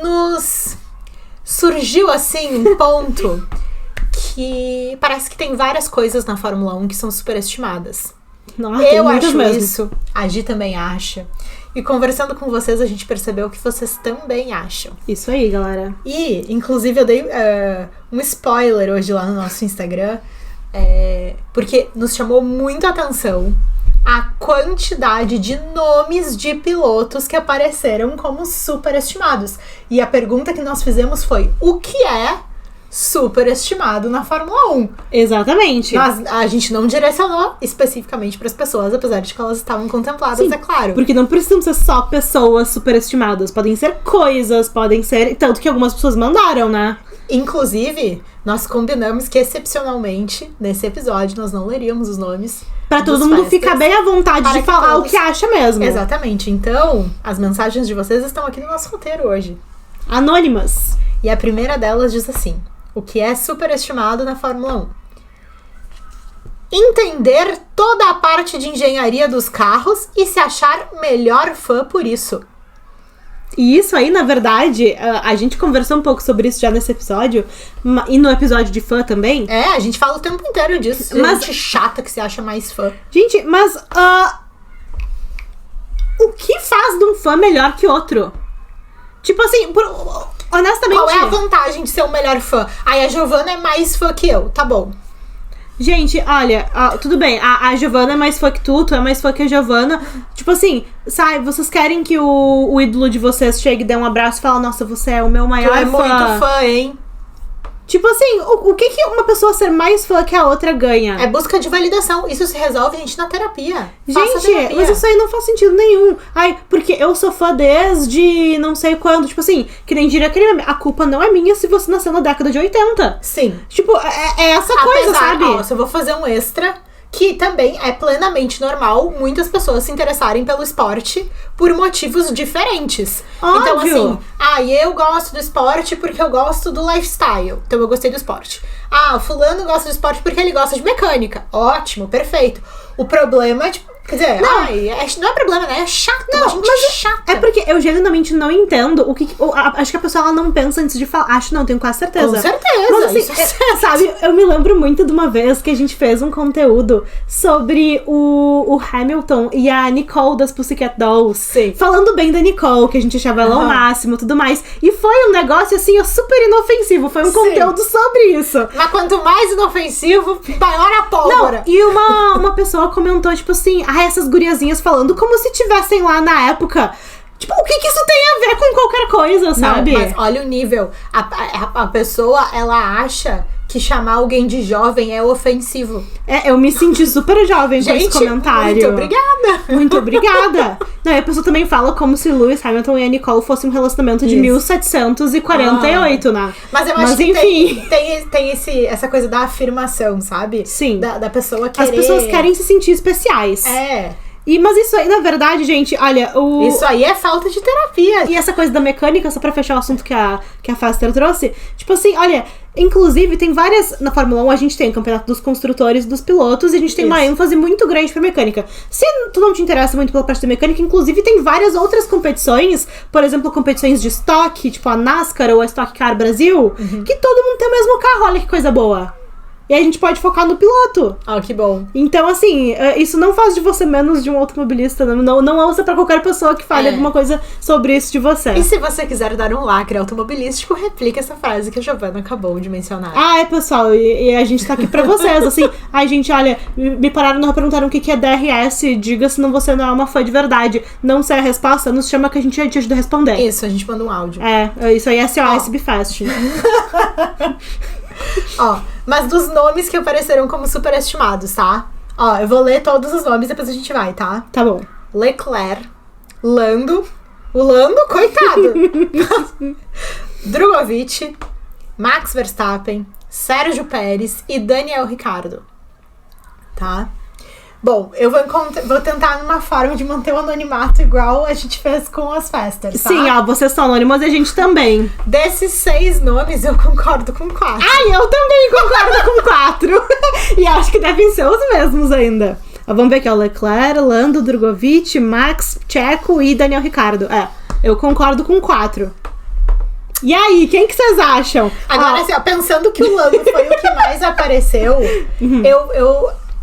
Speaker 1: nos surgiu assim um ponto que parece que tem várias coisas na Fórmula 1 que são superestimadas.
Speaker 2: Não,
Speaker 1: eu acho mesmo. Isso, a Gi também acha. E conversando com vocês, a gente percebeu que vocês também acham.
Speaker 2: Isso aí, galera.
Speaker 1: E, inclusive, eu dei um spoiler hoje lá no nosso Instagram, porque nos chamou muito a atenção a quantidade de nomes de pilotos que apareceram como superestimados. E a pergunta que nós fizemos foi: o que é superestimado na Fórmula 1?
Speaker 2: Exatamente.
Speaker 1: A gente não direcionou especificamente para as pessoas, apesar de que elas estavam contempladas, sim, é claro.
Speaker 2: Porque não precisam ser só pessoas superestimadas. Podem ser coisas, podem ser... Tanto que algumas pessoas mandaram, né? Inclusive, nós combinamos que, excepcionalmente, nesse episódio, nós não leríamos os nomes. Pra todo mundo ficar bem à vontade de falar o que acha mesmo. Exatamente. Então, as mensagens de vocês estão aqui no nosso roteiro hoje. Anônimas. E a primeira delas diz assim: o que é superestimado na Fórmula 1? Entender toda a parte de engenharia dos carros e se achar melhor fã por isso. E isso aí, na verdade, a gente conversou um pouco sobre isso já nesse episódio, e no episódio de fã também. A gente fala o tempo inteiro disso. Mas gente chata que se acha mais fã. Gente, mas o que faz de um fã melhor que outro? Tipo assim, honestamente... Qual é a vantagem de ser o melhor fã? Aí a Giovana é mais fã que eu, tá bom. Gente, olha, tudo bem, a Giovana é mais fã que tu é mais fã que a Giovana. Tipo assim, sabe, vocês querem que o ídolo de vocês chegue, dê um abraço e fale: nossa, você é o meu maior fã. Tu é muito fã, hein? Tipo assim, o que uma pessoa ser mais fã que a outra ganha? É busca de validação. Isso se resolve, gente, na terapia. Gente, mas isso aí não faz sentido nenhum. Ai, porque eu sou fã desde não sei quando. Tipo assim, que nem diria aquele meme: a culpa não é minha se você nasceu na década de 80. Sim. Tipo, é essa coisa, sabe? Eu vou fazer um extra, que também é plenamente normal muitas pessoas se interessarem pelo esporte por motivos diferentes. Óbvio. Então, assim, eu gosto do esporte porque eu gosto do lifestyle. Então, eu gostei do esporte. O fulano gosta do esporte porque ele gosta de mecânica. Ótimo, perfeito. O problema é, tipo, quer dizer, não é problema, né? É chato, não, gente mas chata. É porque eu genuinamente não entendo o que... acho que a pessoa, ela não pensa antes de falar. Acho não, tenho quase certeza. Com certeza. Mas assim, sabe, eu me lembro muito de uma vez que a gente fez um conteúdo sobre o Hamilton e a Nicole das Pussycat Dolls. Sim. Falando bem da Nicole, que a gente achava ela ao máximo e tudo mais. E foi um negócio, assim, super inofensivo. Foi um conteúdo sobre isso. Mas quanto mais inofensivo, maior a pólvora. Não, e uma pessoa comentou, tipo assim: essas guriazinhas falando como se tivessem lá na época Tipo, o que isso tem a ver com qualquer coisa, sabe?
Speaker 1: Não, mas olha o nível. A pessoa, ela acha que chamar alguém de jovem é ofensivo.
Speaker 2: Eu me senti super jovem com esse comentário.
Speaker 1: Muito obrigada.
Speaker 2: Muito obrigada. Não, e a pessoa também fala como se Lewis Hamilton e a Nicole fossem um relacionamento de 1748, né?
Speaker 1: Mas eu acho que enfim. Tem essa coisa da afirmação, sabe?
Speaker 2: Sim.
Speaker 1: Da pessoa querer...
Speaker 2: As pessoas querem se sentir especiais. Mas isso aí, na verdade, gente, olha...
Speaker 1: Isso aí é falta de terapia.
Speaker 2: E essa coisa da mecânica, só pra fechar o assunto que a Faster trouxe, tipo assim, olha... Inclusive, tem várias... Na Fórmula 1, a gente tem o campeonato dos construtores e dos pilotos, e a gente tem uma ênfase muito grande pra mecânica. Se tu não te interessa muito pela parte da mecânica, inclusive tem várias outras competições, por exemplo, competições de estoque, tipo a NASCAR ou a Stock Car Brasil, que todo mundo tem o mesmo carro, olha que coisa boa. E aí a gente pode focar no piloto.
Speaker 1: Que bom.
Speaker 2: Então, assim, isso não faz de você menos de um automobilista. Não ouça pra qualquer pessoa que fale alguma coisa sobre isso de você.
Speaker 1: E se você quiser dar um lacre automobilístico, replique essa frase que a Giovana acabou de mencionar.
Speaker 2: Pessoal, e a gente tá aqui pra vocês, assim. Gente, olha, me pararam e perguntaram o que é DRS. Diga se você não é uma fã de verdade. Não sei a resposta, nos chama que a gente te ajuda a responder.
Speaker 1: Isso, a gente manda um áudio.
Speaker 2: Isso aí é SOS Bifast.
Speaker 1: Mas dos nomes que apareceram como superestimados, tá? Eu vou ler todos os nomes, depois a gente vai, tá?
Speaker 2: Tá bom.
Speaker 1: Leclerc, Lando, o Lando, coitado! Drogovic, Max Verstappen, Sérgio Pérez e Daniel Ricciardo. Tá? Bom, eu vou tentar uma forma de manter o anonimato igual a gente fez com as Fasters, tá?
Speaker 2: Sim, vocês são anônimos e a gente também.
Speaker 1: Desses 6 nomes, eu concordo com 4.
Speaker 2: Eu também concordo com 4. E acho que devem ser os mesmos ainda. Vamos ver aqui, Leclerc, Lando, Drogovic, Max, Checo e Daniel Ricciardo. Eu concordo com 4. E aí, quem que vocês acham?
Speaker 1: Agora, assim, pensando que o Lando foi o que mais apareceu,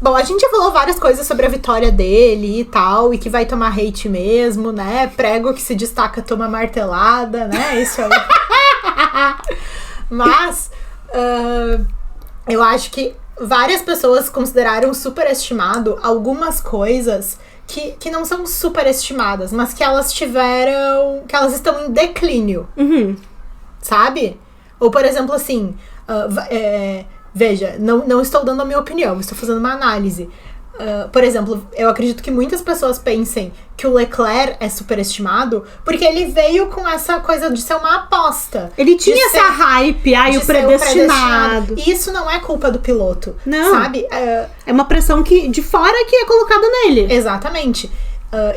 Speaker 1: Bom, a gente já falou várias coisas sobre a vitória dele e tal, e que vai tomar hate mesmo, né? Prego que se destaca toma martelada, né? Isso aí. Mas, eu acho que várias pessoas consideraram superestimado algumas coisas que não são superestimadas, mas que elas estão em declínio. Sabe? Ou, por exemplo, assim... Veja, não estou dando a minha opinião, estou fazendo uma análise. Por exemplo, eu acredito que muitas pessoas pensem que o Leclerc é superestimado porque ele veio com essa coisa de ser uma aposta.
Speaker 2: Ele tinha essa hype, o predestinado.
Speaker 1: E isso não é culpa do piloto,
Speaker 2: não.
Speaker 1: Sabe?
Speaker 2: É uma pressão de fora que é colocada nele.
Speaker 1: Exatamente.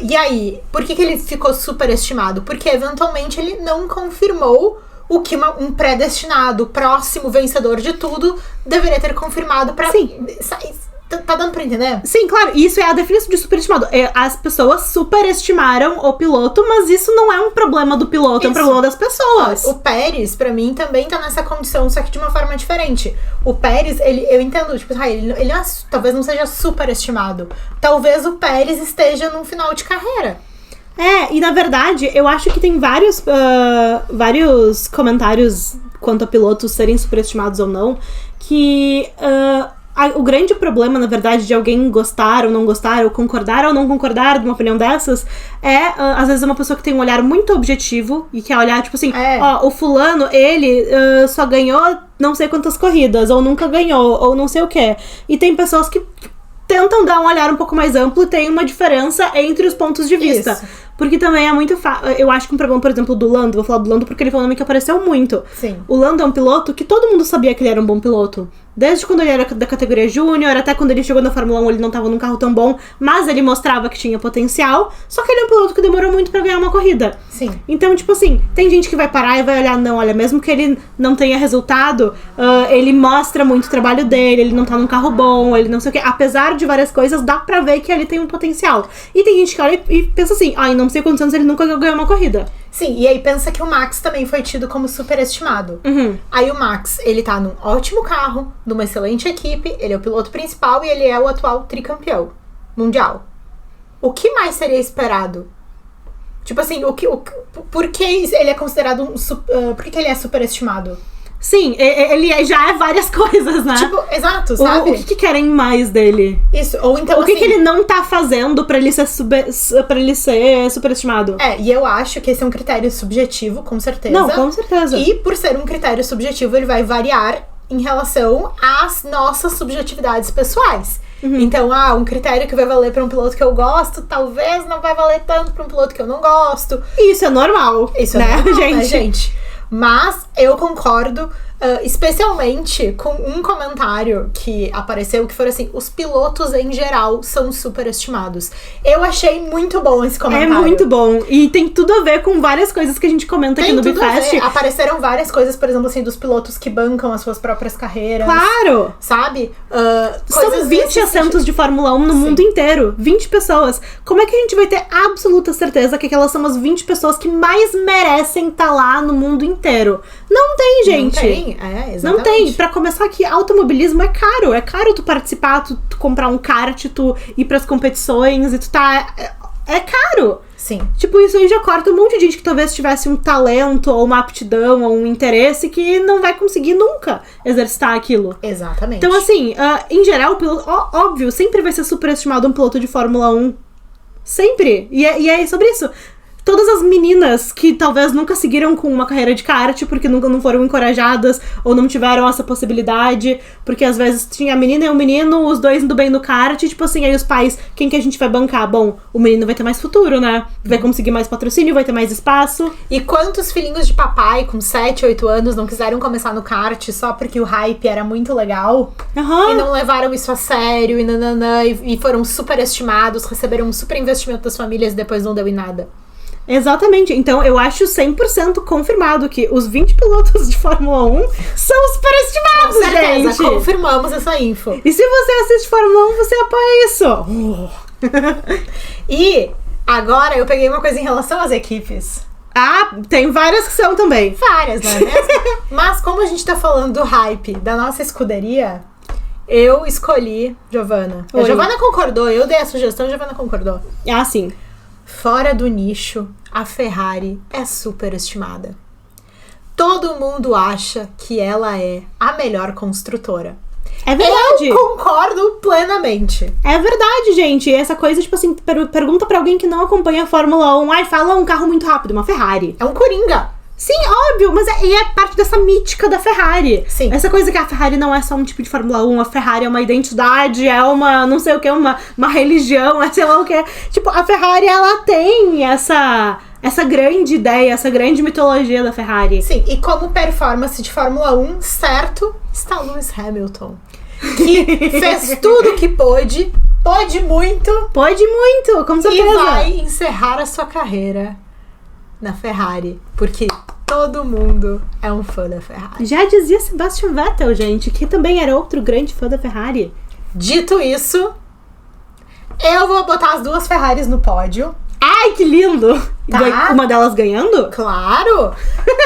Speaker 1: E aí, por que ele ficou superestimado? Porque eventualmente ele não confirmou o que um predestinado, próximo vencedor de tudo, deveria ter confirmado pra...
Speaker 2: Sim.
Speaker 1: Tá dando pra entender?
Speaker 2: Sim, claro. Isso é a definição de superestimado. As pessoas superestimaram o piloto, mas isso não é um problema do piloto, é um problema das pessoas.
Speaker 1: O Pérez, pra mim, também tá nessa condição, só que de uma forma diferente. O Pérez, eu entendo, tipo, ele talvez não seja superestimado. Talvez o Pérez esteja num final de carreira.
Speaker 2: E na verdade, eu acho que tem vários comentários quanto a pilotos serem superestimados ou não, que o grande problema, na verdade, de alguém gostar ou não gostar, ou concordar ou não concordar de uma opinião dessas, às vezes, uma pessoa que tem um olhar muito objetivo e quer olhar, tipo assim, o fulano, ele só ganhou não sei quantas corridas, ou nunca ganhou, ou não sei o quê. E tem pessoas que tentam dar um olhar um pouco mais amplo e tem uma diferença entre os pontos de vista.
Speaker 1: Isso.
Speaker 2: Porque também é muito fácil. Eu acho que um problema, por exemplo, do Lando, vou falar do Lando porque ele foi um nome que apareceu muito.
Speaker 1: Sim.
Speaker 2: O Lando é um piloto que todo mundo sabia que ele era um bom piloto. Desde quando ele era da categoria júnior, até quando ele chegou na Fórmula 1, ele não tava num carro tão bom, mas ele mostrava que tinha potencial, só que ele é um piloto que demorou muito pra ganhar uma corrida.
Speaker 1: Sim.
Speaker 2: Então, tipo assim, tem gente que vai parar e vai olhar, não, olha, mesmo que ele não tenha resultado, ele mostra muito o trabalho dele, ele não tá num carro bom, ele não sei o quê. Apesar de várias coisas, dá pra ver que ele tem um potencial. E tem gente que olha e pensa assim, em não sei quantos anos ele nunca ganhou uma corrida.
Speaker 1: Sim, e aí pensa que o Max também foi tido como superestimado. Aí o Max, ele tá num ótimo carro, numa excelente equipe, ele é o piloto principal e ele é o atual tricampeão mundial. O que mais seria esperado? Tipo assim, por que ele é considerado por que ele é superestimado?
Speaker 2: Sim, ele já é várias coisas, né?
Speaker 1: Tipo, exato, sabe?
Speaker 2: O que querem mais dele?
Speaker 1: Isso, ou então
Speaker 2: O que ele não tá fazendo pra ele ser superestimado?
Speaker 1: E eu acho que esse é um critério subjetivo, com certeza.
Speaker 2: Não, com certeza.
Speaker 1: E por ser um critério subjetivo, ele vai variar em relação às nossas subjetividades pessoais. Então, um critério que vai valer pra um piloto que eu gosto, talvez não vai valer tanto pra um piloto que eu não gosto.
Speaker 2: Isso é normal.
Speaker 1: Isso
Speaker 2: né,
Speaker 1: é normal,
Speaker 2: gente?
Speaker 1: né, gente? Mas eu concordo, especialmente com um comentário que apareceu, que foi assim: os pilotos em geral são superestimados. Eu achei muito bom esse comentário.
Speaker 2: É muito bom. E tem tudo a ver com várias coisas que a gente comenta aqui no Bifest.
Speaker 1: Apareceram várias coisas, por exemplo, assim, dos pilotos que bancam as suas próprias carreiras.
Speaker 2: Claro!
Speaker 1: Sabe?
Speaker 2: São 20 assentos de Fórmula 1 no mundo inteiro. 20 pessoas. Como é que a gente vai ter absoluta certeza que aquelas são as 20 pessoas que mais merecem estar lá no mundo inteiro? Não tem, gente.
Speaker 1: Não tem, exatamente.
Speaker 2: Não tem. Pra começar aqui, automobilismo é caro. É caro tu participar, tu comprar um kart, tu ir pras competições e tu tá... É caro.
Speaker 1: Sim.
Speaker 2: Tipo, isso aí já corta um monte de gente que talvez tivesse um talento, ou uma aptidão, ou um interesse que não vai conseguir nunca exercitar aquilo.
Speaker 1: Exatamente.
Speaker 2: Então, assim, em geral, o piloto, óbvio, sempre vai ser superestimado um piloto de Fórmula 1. Sempre. E é sobre isso. Todas as meninas que talvez nunca seguiram com uma carreira de kart porque nunca não foram encorajadas ou não tiveram essa possibilidade, porque às vezes tinha a menina e o menino, os dois indo bem no kart, tipo assim, aí os pais, quem que a gente vai bancar? Bom, o menino vai ter mais futuro, né? Vai conseguir mais patrocínio, vai ter mais espaço.
Speaker 1: E quantos filhinhos de papai com 7, 8 anos não quiseram começar no kart só porque o hype era muito legal? E não levaram isso a sério e foram superestimados, receberam um super investimento das famílias e depois não deu em nada.
Speaker 2: Exatamente. Então, eu acho 100% confirmado que os 20 pilotos de Fórmula 1 são superestimados,
Speaker 1: Com certeza,
Speaker 2: gente.
Speaker 1: confirmamos essa info.
Speaker 2: E se você assiste Fórmula 1, você apoia isso.
Speaker 1: E agora eu peguei uma coisa em relação às equipes.
Speaker 2: Tem várias que são também.
Speaker 1: Várias, não é mesmo? Mas como a gente tá falando do hype da nossa escuderia, eu escolhi Giovanna. A Giovanna concordou, eu dei a sugestão, a Giovanna concordou.
Speaker 2: Sim.
Speaker 1: Fora do nicho, a Ferrari é superestimada. Todo mundo acha que ela é a melhor construtora.
Speaker 2: É verdade.
Speaker 1: Eu concordo plenamente.
Speaker 2: É verdade, gente. Essa coisa, tipo assim, pergunta pra alguém que não acompanha a Fórmula 1. Fala um carro muito rápido, uma Ferrari.
Speaker 1: É um Coringa.
Speaker 2: Sim, óbvio, mas é parte dessa mítica da Ferrari.
Speaker 1: Sim.
Speaker 2: Essa coisa que a Ferrari não é só um tipo de Fórmula 1, a Ferrari é uma identidade, é uma, não sei o que, uma religião, é sei lá o que. Tipo, a Ferrari, ela tem essa grande ideia, essa grande mitologia da Ferrari.
Speaker 1: Sim, e como performance de Fórmula 1, certo, está Lewis Hamilton. Que fez tudo o que pôde muito.
Speaker 2: Pôde muito, com certeza.
Speaker 1: E vai encerrar a sua carreira na Ferrari, porque todo mundo é um fã da Ferrari.
Speaker 2: Já dizia Sebastian Vettel, gente, que também era outro grande fã da Ferrari.
Speaker 1: Dito isso, eu vou botar as duas Ferraris no pódio.
Speaker 2: Ai, que lindo!
Speaker 1: Tá.
Speaker 2: Uma delas ganhando?
Speaker 1: Claro!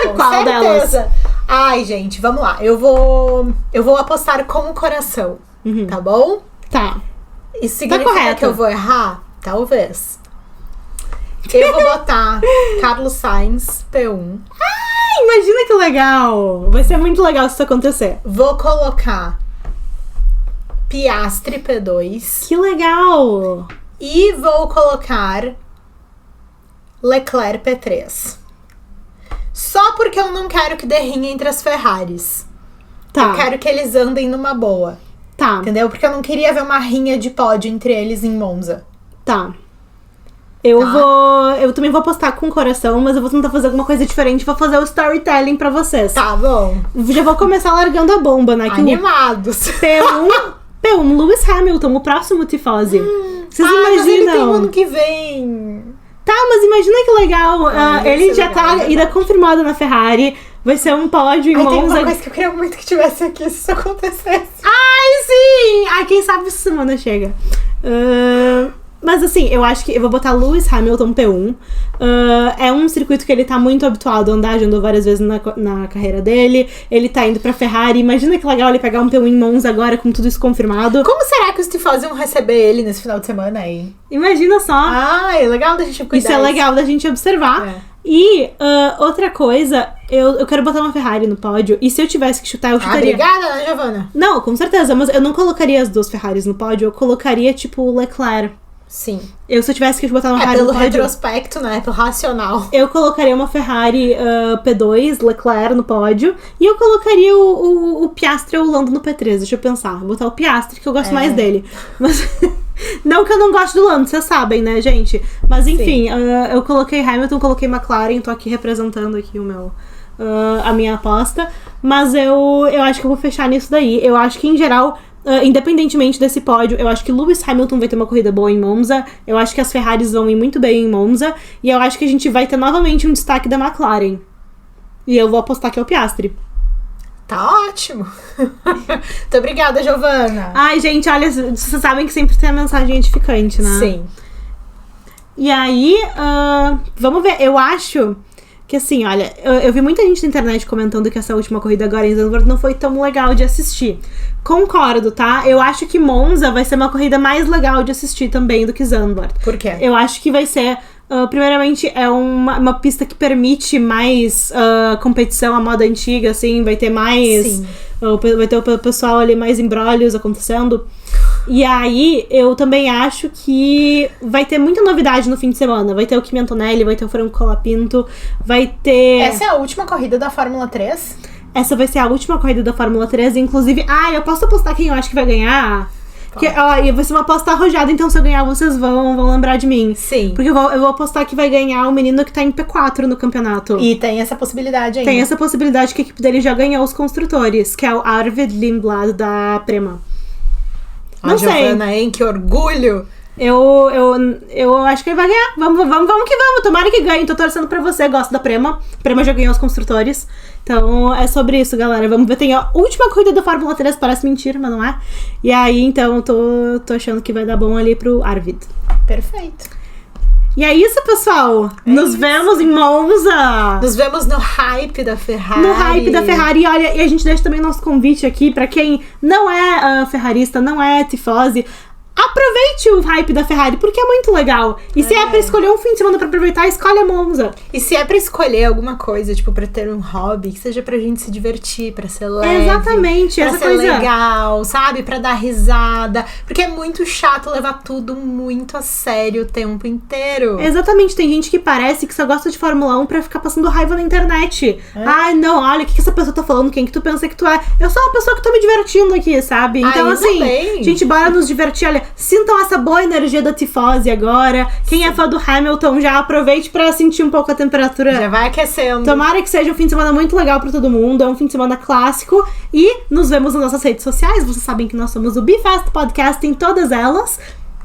Speaker 1: Com
Speaker 2: Qual
Speaker 1: certeza.
Speaker 2: delas?
Speaker 1: Ai, gente, vamos lá. Eu vou apostar com o coração, tá bom?
Speaker 2: Tá.
Speaker 1: Isso significa que eu vou errar? Talvez. Eu vou botar Carlos Sainz, P1.
Speaker 2: Imagina que legal! Vai ser muito legal se isso acontecer.
Speaker 1: Vou colocar Piastri, P2.
Speaker 2: Que legal!
Speaker 1: E vou colocar Leclerc, P3. Só porque eu não quero que dê rinha entre as Ferraris.
Speaker 2: Tá.
Speaker 1: Eu quero que eles andem numa boa.
Speaker 2: Tá.
Speaker 1: Entendeu? Porque eu não queria ver uma rinha de pódio entre eles em Monza.
Speaker 2: Tá. Eu também vou apostar com o coração, mas eu vou tentar fazer alguma coisa diferente. Vou fazer o storytelling pra vocês.
Speaker 1: Tá bom.
Speaker 2: Já vou começar largando a bomba, né?
Speaker 1: Animados.
Speaker 2: P1, Lewis Hamilton, o próximo Tifosi. Vocês imaginam?
Speaker 1: Mas ele tem ano que vem.
Speaker 2: Tá, mas imagina que legal. Ele já
Speaker 1: legal,
Speaker 2: tá ainda confirmado na Ferrari. Vai ser um pódio em Monza.
Speaker 1: Tem uma coisa que eu queria muito que tivesse aqui se isso acontecesse.
Speaker 2: Ai, sim! Ai, quem sabe essa semana chega. Mas assim, eu acho que eu vou botar Lewis Hamilton P1. É um circuito que ele tá muito habituado a andar, já andou várias vezes na carreira dele. Ele tá indo pra Ferrari. Imagina que legal ele pegar um P1 em Monza agora com tudo isso confirmado.
Speaker 1: Como será que os tifosi vão receber ele nesse final de semana aí?
Speaker 2: Imagina só.
Speaker 1: É legal da gente cuidar.
Speaker 2: Isso é legal da gente observar.
Speaker 1: É.
Speaker 2: E outra coisa, Eu quero botar uma Ferrari no pódio. E se eu tivesse que chutar, eu chutaria.
Speaker 1: Obrigada, né, Giovana?
Speaker 2: Não, com certeza. Mas eu não colocaria as 2 Ferraris no pódio. Eu colocaria, tipo, o Leclerc.
Speaker 1: Sim.
Speaker 2: Se eu tivesse que botar uma Ferrari no pódio...
Speaker 1: pelo retrospecto, né? Pelo racional.
Speaker 2: Eu colocaria uma Ferrari P2, Leclerc no pódio. E eu colocaria o Piastri ou o Lando no P3. Deixa eu pensar. Vou botar o Piastri, que eu gosto mais dele. Mas... Não que eu não gosto do Lando, vocês sabem, né, gente? Mas enfim, eu coloquei Hamilton, coloquei McLaren. Tô aqui representando aqui a minha aposta. Mas eu acho que eu vou fechar nisso daí. Eu acho que, em geral... independentemente desse pódio, eu acho que Lewis Hamilton vai ter uma corrida boa em Monza. Eu acho que as Ferraris vão ir muito bem em Monza. E eu acho que a gente vai ter novamente um destaque da McLaren. E eu vou apostar que é o Piastri.
Speaker 1: Tá ótimo. Muito obrigada, Giovana.
Speaker 2: Ai, gente, olha, vocês sabem que sempre tem a mensagem edificante, né?
Speaker 1: Sim.
Speaker 2: E aí, vamos ver. Eu acho que, assim, olha, eu vi muita gente na internet comentando que essa última corrida agora em Zandvoort não foi tão legal de assistir. Concordo, tá? Eu acho que Monza vai ser uma corrida mais legal de assistir também do que Zandvoort.
Speaker 1: Por quê?
Speaker 2: Eu acho que vai ser... primeiramente, é uma pista que permite mais competição à moda antiga, assim. Vai ter mais...
Speaker 1: Sim.
Speaker 2: Vai ter o pessoal ali mais embrólios acontecendo. E aí, eu também acho que vai ter muita novidade no fim de semana. Vai ter o Kimi Antonelli, vai ter o Franco Colapinto, vai ter...
Speaker 1: Essa é a última corrida da Fórmula 3?
Speaker 2: Essa vai ser a última corrida da Fórmula 3. Inclusive, eu posso apostar quem eu acho que vai ganhar? Porque, vai ser uma aposta arrojada, então se eu ganhar, vocês vão lembrar de mim.
Speaker 1: Sim.
Speaker 2: Porque eu vou apostar que vai ganhar o menino que tá em P4 no campeonato.
Speaker 1: E tem essa possibilidade ainda.
Speaker 2: Tem essa possibilidade que a equipe dele já ganhou os construtores, que é o Arvid Lindblad da Prema. Não sei.
Speaker 1: Giovana, hein? Que orgulho!
Speaker 2: Eu acho que ele vai ganhar. Vamos que vamos. Tomara que ganhe. Tô torcendo pra você. Gosto da Prema. Prema já ganhou os construtores. Então, é sobre isso, galera. Vamos ver. Tem a última corrida da Fórmula 3. Parece mentira, mas não é. E aí, então, tô achando que vai dar bom ali pro Arvid.
Speaker 1: Perfeito.
Speaker 2: E é isso, pessoal. Nos vemos em Monza.
Speaker 1: Nos vemos no hype da Ferrari.
Speaker 2: No hype da Ferrari. E olha, e a gente deixa também nosso convite aqui pra quem não é ferrarista, não é tifose. Aproveite o hype da Ferrari, porque é muito legal. E se é pra escolher um fim de semana pra aproveitar, escolhe a Monza.
Speaker 1: E se é pra escolher alguma coisa, tipo, pra ter um hobby, que seja pra gente se divertir, pra ser leve.
Speaker 2: Exatamente,
Speaker 1: pra
Speaker 2: essa
Speaker 1: ser
Speaker 2: coisa
Speaker 1: legal, sabe? Pra dar risada. Porque é muito chato levar tudo muito a sério o tempo inteiro.
Speaker 2: Exatamente, tem gente que parece que só gosta de Fórmula 1 pra ficar passando raiva na internet. Ai, não, olha, o que essa pessoa tá falando? Quem que tu pensa que tu é? Eu sou uma pessoa que tô me divertindo aqui, sabe? Então, assim,
Speaker 1: também.
Speaker 2: Gente, bora nos divertir. Olha, sintam essa boa energia da tifose agora. Quem é fã do Hamilton, já aproveite pra sentir um pouco a temperatura.
Speaker 1: Já vai aquecendo.
Speaker 2: Tomara que seja um fim de semana muito legal pra todo mundo. É um fim de semana clássico. E nos vemos nas nossas redes sociais. Vocês sabem que nós somos o BeFast Podcast em todas elas.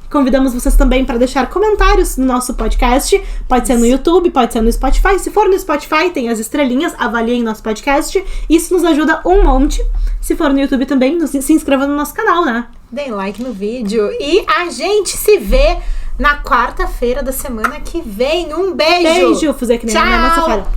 Speaker 2: Convidamos vocês também para deixar comentários no nosso podcast. Pode ser no YouTube, pode ser no Spotify. Se for no Spotify, tem as estrelinhas. Avaliem nosso podcast. Isso nos ajuda um monte. Se for no YouTube também, se inscreva no nosso canal, né?
Speaker 1: Deem like no vídeo. E a gente se vê na quarta-feira da semana que vem. Um beijo!
Speaker 2: Beijo, Fuzê, que nem a minha massa.